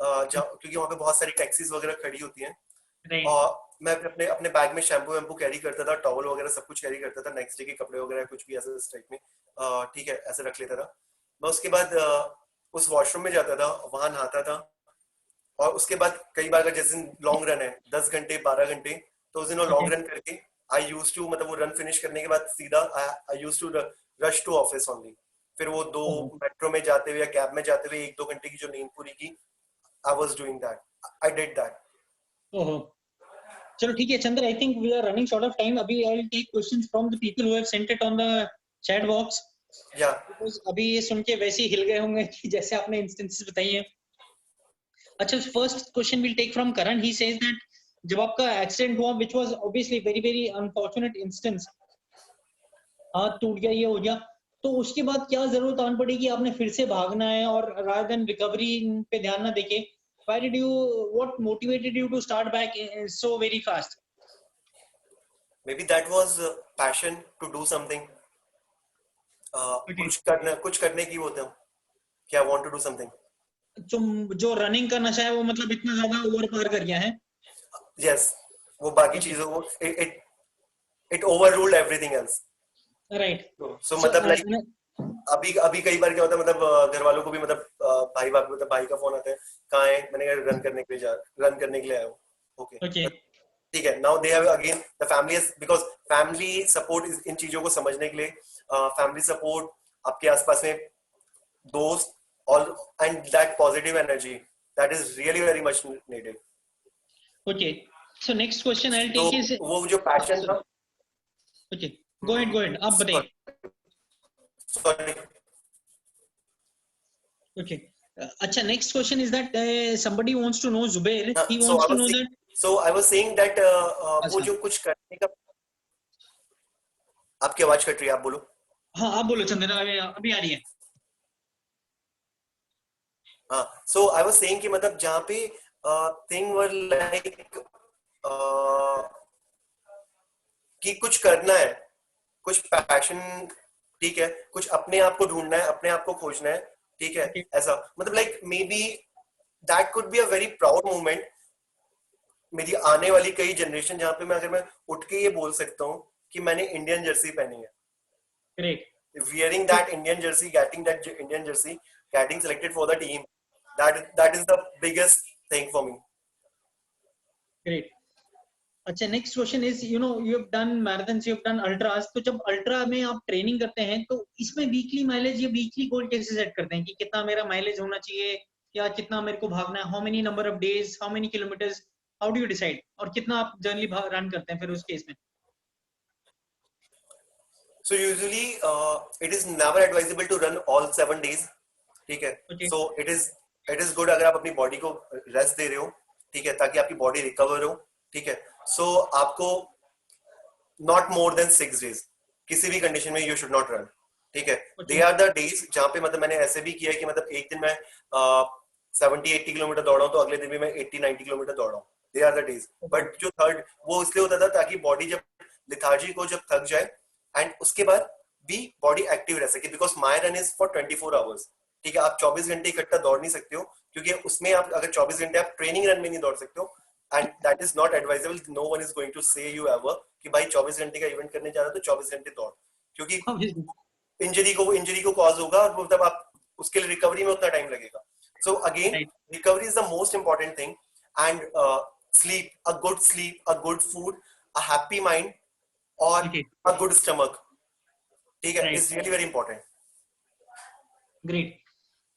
क्योंकि वहाँ पे बहुत सारी टैक्सीज वगैरह खड़ी होती हैं। और मैं अपने बैग में शैम्पू वैम्पू कैरी करता था, टॉवल वगैरह सब कुछ कैरी करता था, नेक्स्ट डे के कपड़े वगैरह कुछ भी ऐसे इस टाइप में, ठीक है, ऐसे रख लेता था। मैं उसके बाद उस वॉशरूम में जाता था, वहां नहाता था, और उसके बाद कई बार जैसे लॉन्ग रन है 10 घंटे 12 घंटे, तो उस दिन वो लॉन्ग रन करके आई यूज टू, मतलब वो रन फिनिश करने के बाद सीधा I use to rush to office only. फिर वो 2 मेट्रो में जाते हुए या कैब में जाते हुए 1-2 घंटे की जो नींद पूरी की, I was doing that. I did that. चलो ठीक है चंद्र, I think we are running short of time. अभी I'll take questions from the people who have sent it on the chat box. Yeah. Because अभी ये सुन के वैसे ही हिल गए होंगे कि जैसे आपने instances बताई हैं। अच्छा, first question we'll take from Karan. He says that जब आपका accident हुआ, which was obviously very very unfortunate instance, हाथ टूट गया, ये हो गया, तो उसके बाद क्या जरूरत आन पड़ी कि आपने फिर से भागना है और rather than रिकवरी पे ध्यान ना देके, why did you, what motivated you to start back so very fast? Maybe that was passion to do something. Okay. कुछ करने की होता है कि I want to do something. जो रनिंग का नशा है वो मतलब इतना ज्यादा ओवर पार कर गया है. Yes, वो बाकी Okay. चीजों को it overruled everything else. Right. So So, मतलब like अभी अभी कई बार क्या होता है, मतलब घर वालों को भी मतलब भाई बाप मतलब भाई का फोन आता है, कहाँ है, मैंने कहा रन करने के लिए आया हूँ. Okay okay. ठीक है. Now they have again the family, because family support in चीजों को समझने के लिए, फैमिली सपोर्ट, आपके आसपास में दोस्त, all and that positive energy that is really very much needed. Okay. So next question I'll तो take is, वो जो पैशन था. okay, go ahead, आप बताइए. Sorry. Okay. अच्छा, next question is that somebody wants to know, Zubair, he So wants to know that. I was saying that वो जो कुछ करने का. आपकी आवाज कट रही है, आप बोलो. हाँ, आप बोलो चंदन, अभी आ रही है. हाँ, so I was saying कि मतलब जहाँ पे thing were like कि कुछ करना है, कुछ पैशन, ठीक है, कुछ अपने आप को ढूंढना है, अपने आप को खोजना है, ठीक है, ऐसा मतलब like may be that could be a very proud moment मेरी आने वाली कई जनरेशन, जहाँ पे मैं उठ के ये बोल सकता हूँ कि मैंने इंडियन जर्सी पहनी है. Great. Wearing that Indian jersey, getting that Indian jersey, getting selected for the team, that is the biggest thing for me. Great. अच्छा, next question is, you know, you have done marathons, you have done altars, तो जब ultra में आप training करते हैं तो इसमें weekly mileage या वीकली गोल कैसे सेट करते हैं कि कितना मेरा माइलेज होना चाहिए या कितना मेरे को भागना है, how many number of days, how many kilometres, how do you decide, और कितना आप जनरली रन करते हैं फिर उस केस में? So usually it is never advisable to run all 7 days. ठीक है. Okay. So it is good अगर आप अपनी बॉडी को रेस्ट दे रहे हो, ठीक है, ताकि आपकी बॉडी रिकवर हो, ठीक है. So आपको not more than 6 days किसी भी कंडीशन में you should not run, ठीक है. They are the days जहाँ पे मतलब मैंने ऐसे भी किया है कि मतलब एक दिन मैं 70-80 किलोमीटर दौड़ा हूँ तो अगले दिन भी मैं 80-90 किलोमीटर दौड़ा हूँ. They are the days. But जो थर्ड वो इसलिए होता था ताकि बॉडी जब लिथार्जी को जब थक जाए एंड उसके बाद भी बॉडी एक्टिव रह सके, because my run is for 24 hours. ठीक है, आप 24 घंटे इकट्ठा दौड़ नहीं सकते हो, क्योंकि उसमें आप अगर 24 घंटे आप ट्रेनिंग रन में नहीं दौड़ सकते हो, and that is not advisable. No one is going to say you ever कि भाई 24 घंटे का इवेंट करने जा रहा है तो 24 घंटे दौड़, क्योंकि इंजरी को कॉज होगा और मतलब आप उसके लिए रिकवरी में उतना टाइम लगेगा. So again recovery is the most important thing, and sleep, a good food, a happy mind, or a good stomach, ठीक है, is really very important. Great.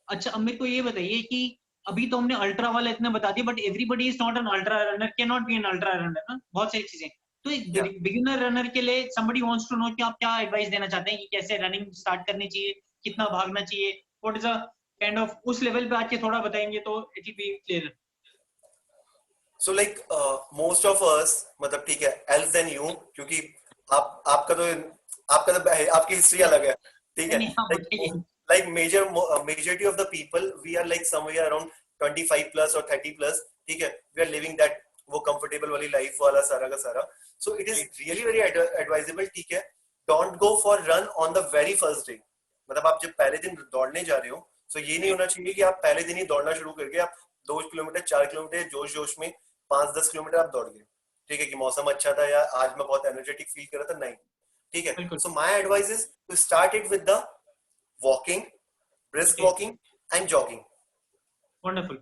अच्छा, अब मेरे को ये बताइए कि अभी तो हमने अल्ट्रा वाला इतना बता दिया, but everybody is not an ultra runner, can not be an ultra runner ना, बहुत सारी चीजें. तो एक बिगिनर रनर के लिए somebody wants to know कि आप क्या एडवाइस देना चाहते हैं कि कैसे रनिंग स्टार्ट करनी चाहिए, कितना भागना चाहिए, what is a kind of, उस लेवल पे आके थोड़ा बताएंगे तो it will B clear. So like most of us, मतलब ठीक है, else than you, क्योंकि आपका तो आपकी हिस्ट्री अलग है, ठीक है. Like majority of the people, we are like somewhere around 25 plus or 30 plus, ठीक है, we are living that वो comfortable वाली life वाला सारा का सारा. So it is really very advisable, ठीक है, don't go for run on the very first day. मतलब आप जब पहले दिन दौड़ने जा रहे हो, so ये नहीं होना चाहिए कि आप पहले दिन ही दौड़ना शुरू करके आप 2 किलोमीटर 4 किलोमीटर जोश में 5-10 किलोमीटर आप दौड़ गए, ठीक है, कि मौसम अच्छा था या आज मैं बहुत एनर्जेटिक फील कर रहा था, नहीं, ठीक है. So my advice is to start it with the walking, brisk walking and jogging. Wonderful.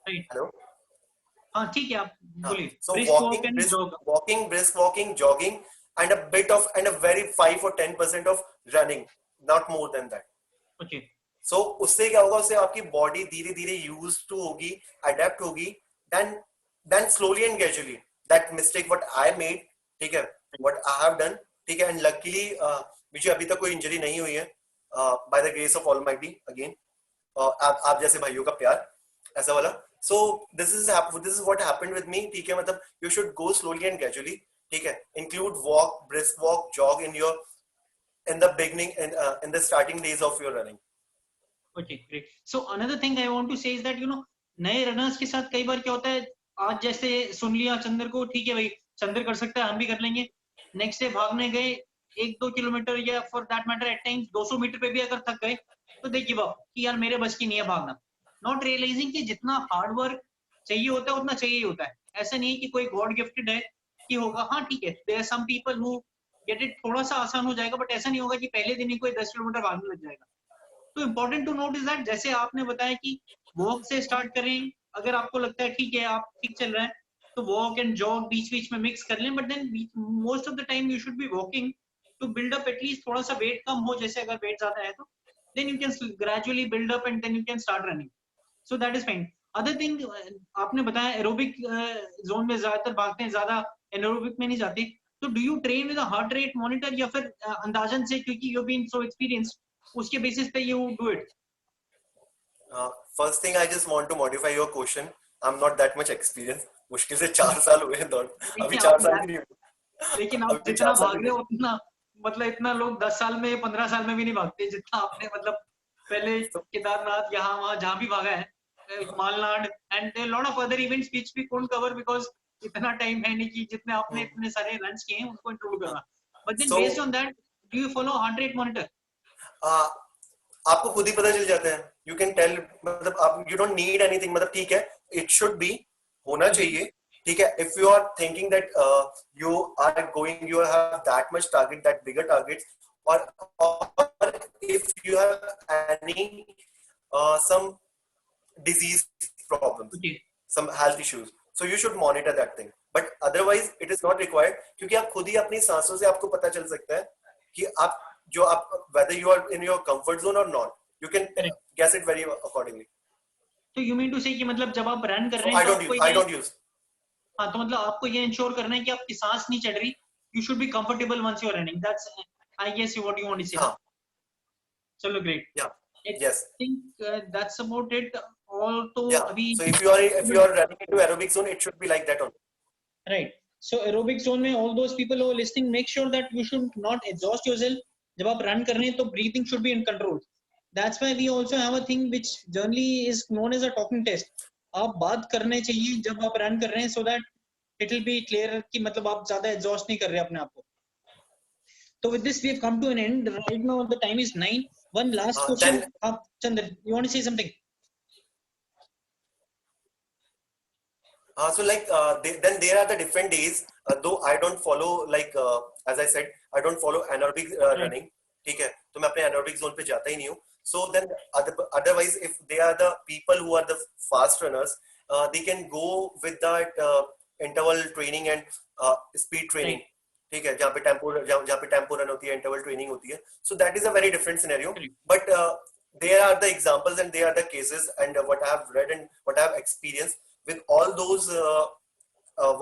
Hello. हाँ, ठीक है, आप बोलिए. So walking, brisk walking, jogging and a bit of and a very 5 or 10% of running, not more than that. Okay. So उससे क्या होगा, उससे आपकी बॉडी धीरे धीरे used to होगी, adapt होगी, then slowly and gradually that mistake what I made, ठीक है, what I have done, ठीक है, and luckily मुझे अभी तक कोई इंजरी नहीं हुई है, by the grace of Almighty again, आप जैसे भाइयों का प्यार, ऐसा वाला. So this is what happened with me, ठीक है, मतलब you should go slowly and gradually, ठीक है, include walk, brisk walk, jog in your in the beginning and in the starting days of your running. Okay, great. So another thing I want to say is that नए runners के साथ कई बार क्या होता है, आज जैसे सुन लिया चंदर को, ठीक है भाई चंदर कर सकता है, हम भी कर लेंगे, नेक्स्ट डे भागने गए 1-2 किलोमीटर या for that matter at times 200 metre पे भी अगर थक गए तो दे गिव अप कि यार मेरे बस की नहीं है भागना, नॉट रियलाइजिंग कि जितना हार्ड वर्क चाहिए होता है उतना चाहिए ही होता है। ऐसा नहीं है कि कोई गॉड गिफ्टेड है कि होगा, हाँ ठीक है, there are some people who get it थोड़ा सा आसान हो जाएगा, बट ऐसा नहीं होगा कि पहले दिन ही कोई 10 किलोमीटर भागने लग जाएगा। तो important to note is that जैसे आपने बताया कि वॉक से स्टार्ट करें, अगर आपको लगता है ठीक है आप ठीक चल रहे हैं तो वॉक एंड जॉग बीच बीच में मिक्स कर लें, but then most of the time you should be walking to build up at least थोड़ा सा वेट कम हो, जैसे अगर वेट ज्यादा है तो then you can gradually build up and then you can start running, so that is fine. Other thing आपने बताया एरोबिक जोन में ज्यादातर भागते हैं, ज्यादा एरोबिक में नहीं जाते, तो do you train with heart rate monitor या फिर अंदाजन से, क्योंकि यू बीन सो एक्सपीरियंस्ड, उसके बेसिस पे you do it? First thing, I just want to modify your question. I'm not that much experienced. मुश्किल से 4 साल हुए हैं दौड़, अभी 4 साल भी नहीं हुए। लेकिन आप अभी जितना 4 साल भाग भी रहे हो नहीं। उतना, मतलब इतना लोग 10 साल में 15 साल में भी नहीं भागते जितना आपने, मतलब पहले केदारनाथ यहाँ वहाँ जहाँ भी भागा है, Malnad and lot of other events which we can't cover because इतना टाइम है नहीं कि जितने आपने इतने सारे रन्स किए हैं उनको इंक्लूड करना। But then based on that do you follow heart rate monitor? आपको खुद ही पता चल जाता है, यू कैन टेल, मतलब आप यू डोंट नीड एनीथिंग, मतलब ठीक है इट शुड बी होना चाहिए, ठीक है। If you are thinking that you are going, you have that much target, that bigger targets, और if you have any some disease problems, some health issues, so you should monitor that thing, but otherwise it is not required, क्योंकि आप खुद ही अपनी सांसों से आपको पता चल सकता है कि आप जो आप whether you are in your comfort zone or not, you can guess it very accordingly. तो you mean to say कि मतलब जब आप रन कर रहे So हैं तो I don't use हाँ, तो मतलब आपको ये इंश्योर करना है कि आपकी सांस नहीं चढ़ रही, you should be comfortable once you are running, that's I guess what you want to say. हाँ, चलो great. yeah, I yes, think that's about it. All तो yeah, अभी so if you are running into aerobic zone, it should be like that only. right. So aerobic zone में all those people who are listening, make sure that you should not exhaust yourself. जब आप run कर रहे हैं तो breathing should be in control. That's why we also have a thing which generally is known as a talking test. आप बात करने चाहिए जब आप रन कर रहे हैं, so that it will be clear कि मतलब आप ज्यादा exhaust नहीं कर रहे अपने आप को। So with this we have come to an end. Right now the time is 9. One last question. Chandra, you want to say something? So like then there are the different days, though I don't follow like as I said, I don't follow anaerobic running, ठीक है, तो मैं अपने anaerobic zone पे जाता ही नहीं हूँ. So then otherwise if they are the people who are the fast runners, they can go with that interval training and speed training, ठीक है, जहाँ पे टेम्पो रन होती है, इंटरवल ट्रेनिंग होती है, so that is a very different scenario, but there are the examples and there are the cases and what I have read and what I have experienced with all those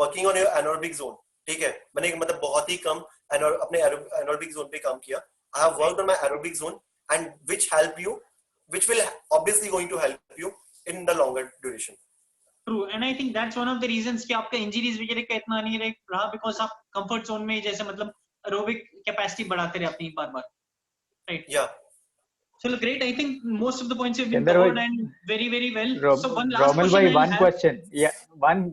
working on your anaerobic zone, ठीक है, मैंने मतलब बहुत ही कम अपने anaerobic zone पे काम किया. I have worked on my aerobic zone and which will obviously going to help you in the longer duration. True, and I think that's one of the reasons कि आपका injuries वगैरह का इतना नहीं रहा because आप comfort zone में जैसे मतलब aerobic capacity बढ़ाते रहे अपनी बार-बार, right? Yeah. So great. I think most of the points have been covered and very, very well. So one last Romil question. One question. Yeah,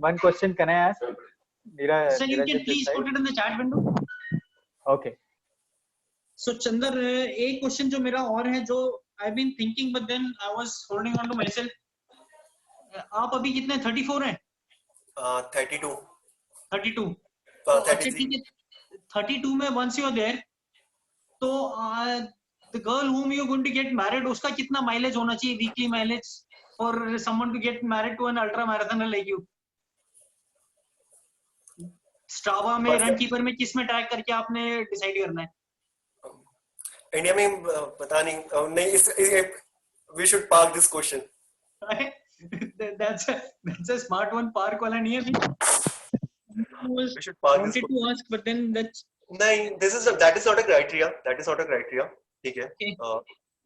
one question. Can I ask? Sir, you can please put it in the chat window. Okay. So Chandar, एक question जो मेरा और है जो I've been thinking but then I was holding on to myself. आप अभी कितने 34 हैं? 32. 32. 33. 32 में once you are there, तो the girl whom you are going to get married, उसका कितना mileage होना चाहिए, weekly mileage for someone to get married to an ultra marathoner like you? Strava में, Runkeeper में किस में ट्रैक करके आपने डिसाइड करना है? इंडिया में पता नहीं इस we should park this question. That's a smart one. Park वाला नहीं है अभी. We should park this question. To ask, but then that's नहीं, that is not a criteria. That is not a criteria. ठीक है.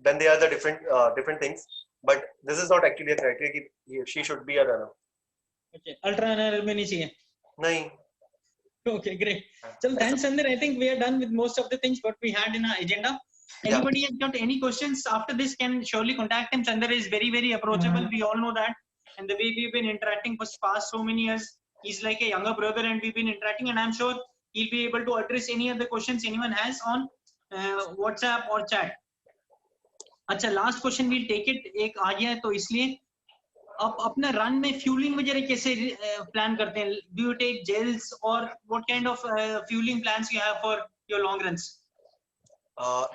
Then there are the different things, but this is not actually a criteria कि she should be a runner. Okay. Ultra runner में नहीं चाहिए. नहीं. Okay, great. So thanks, Chandar. I think we are done with most of the things what we had in our agenda. Anybody has got any questions after this can surely contact him. Chandar is very, very approachable. We all know that. And the way we've been interacting for past so many years, he's like a younger brother and we've been interacting, and I'm sure he'll be able to address any of the questions anyone has on WhatsApp or chat. अच्छा, last question we'll take it. एक आ गया है तो इसलिए आप अपना run में फ्यूलिंग वगैरह कैसे प्लान करते हैं? डू यू टेक जेल्स और what kind of fuelling plans you have for your long runs?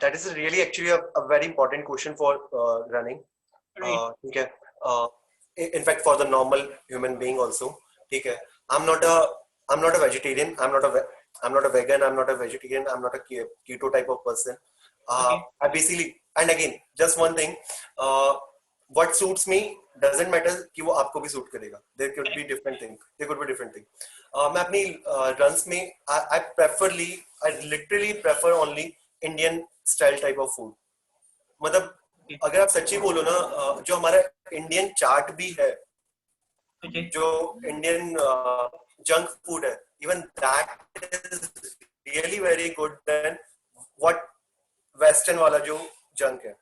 That is really actually a very important question for running. Right. Okay. In fact, for the normal human being also. Okay. I'm not a vegetarian. I'm not a vegan. I'm not a vegetarian. I'm not a keto type of person. Okay. I basically, and again, just one thing. What suits me doesn't matter कि वो आपको भी suit करेगा. There could be different thing. There could be different thing. मैं अपनी runs में I literally prefer only Indian style type of food. मतलब अगर आप सच्ची बोलो ना, जो हमारा इंडियन चाट भी है, जो इंडियन जंक फूड है, even that is really very good then what western वाला जो जंक है.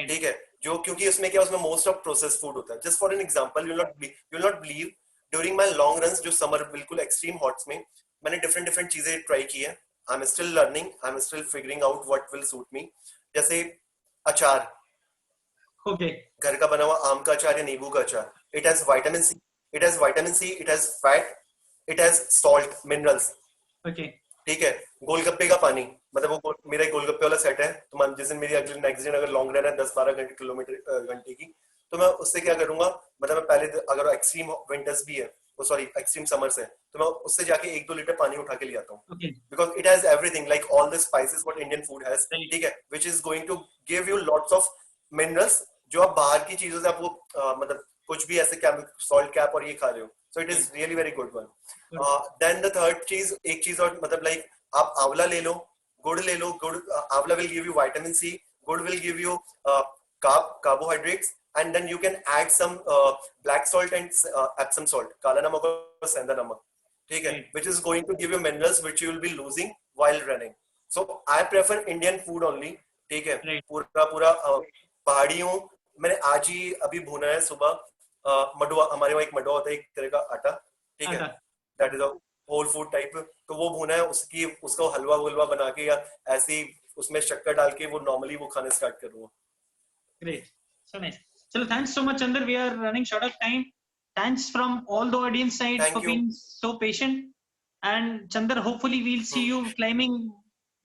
ठीक है, जो क्योंकि उसमें क्या, उसमें मोस्ट ऑफ प्रोसेस्ड फूड होता है. Just for an example, you will not believe, during my long runs, जो समर बिल्कुल एक्सट्रीम हॉट्स में, मैंने डिफरेंट चीजें ट्राई की है. I am still learning, I am still figuring out what will suit me. जैसे अचार, घर का बना हुआ आम का अचार या नींबू का अचार. It has vitamin C, it has fat, it has salt, minerals. ठीक है. गोलगप्पे का पानी, मतलब वो मेरा एक गोलगप्पे वाला सेट है, तो जिस दिन मेरी अगले नेक्स्ट दिन अगर लॉन्ग रन है 10-12 घंटे की, तो मैं उससे क्या करूंगा, मतलब मैं पहले अगर एक्सट्रीम विंटर्स भी है, सॉरी एक्सट्रीम समर्स है, तो मैं उससे जाके 1-2 लीटर पानी उठा के ले आता हूँ. Because it has everything like all the spices what Indian food has. ठीक है, which is going to give you lots of minerals, जो आप बाहर की चीजों से आपको मतलब कुछ भी ऐसे सॉल्ट कैप और ये खा रहे हो. So it is really very good one. Then the third चीज, एक चीज और, मतलब लाइक आप आंवला ले लो, गुड़ ले लो. गुड़, आंवला will give you vitamin C, गुड़ will give you carbohydrates, and then you can add some black salt and Epsom salt, काला नमक और सेंधा नमक. ठीक है, which is going to give you minerals which you will be losing while running. So I prefer Indian food only. ठीक है, पूरा पहाड़ी हूँ. मैंने आज ही अभी भुना है सुबह मडुआ, हमारे वहाँ एक मडुआ होता है, एक तरह का आटा. ठीक है, that is a whole food type. तो वो भुना है, उसको हलवा बना के या ऐसे उसमें शक्कर डाल के वो नॉर्मली वो खाने स्टार्ट करूंगा. Great, so nice. So thanks so much, Chandar. We are running short of time. Thanks from all the audience side for being so patient. And Chandar, hopefully we'll see you climbing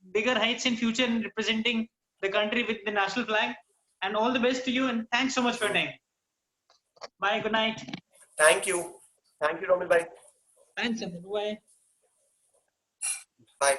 bigger heights in future and representing the country with the national flag. And all the best to you. And thanks so much for your time. Bye. Good night. Thank you, Romil bhai. Thanks, Chandar. Bye. Bye.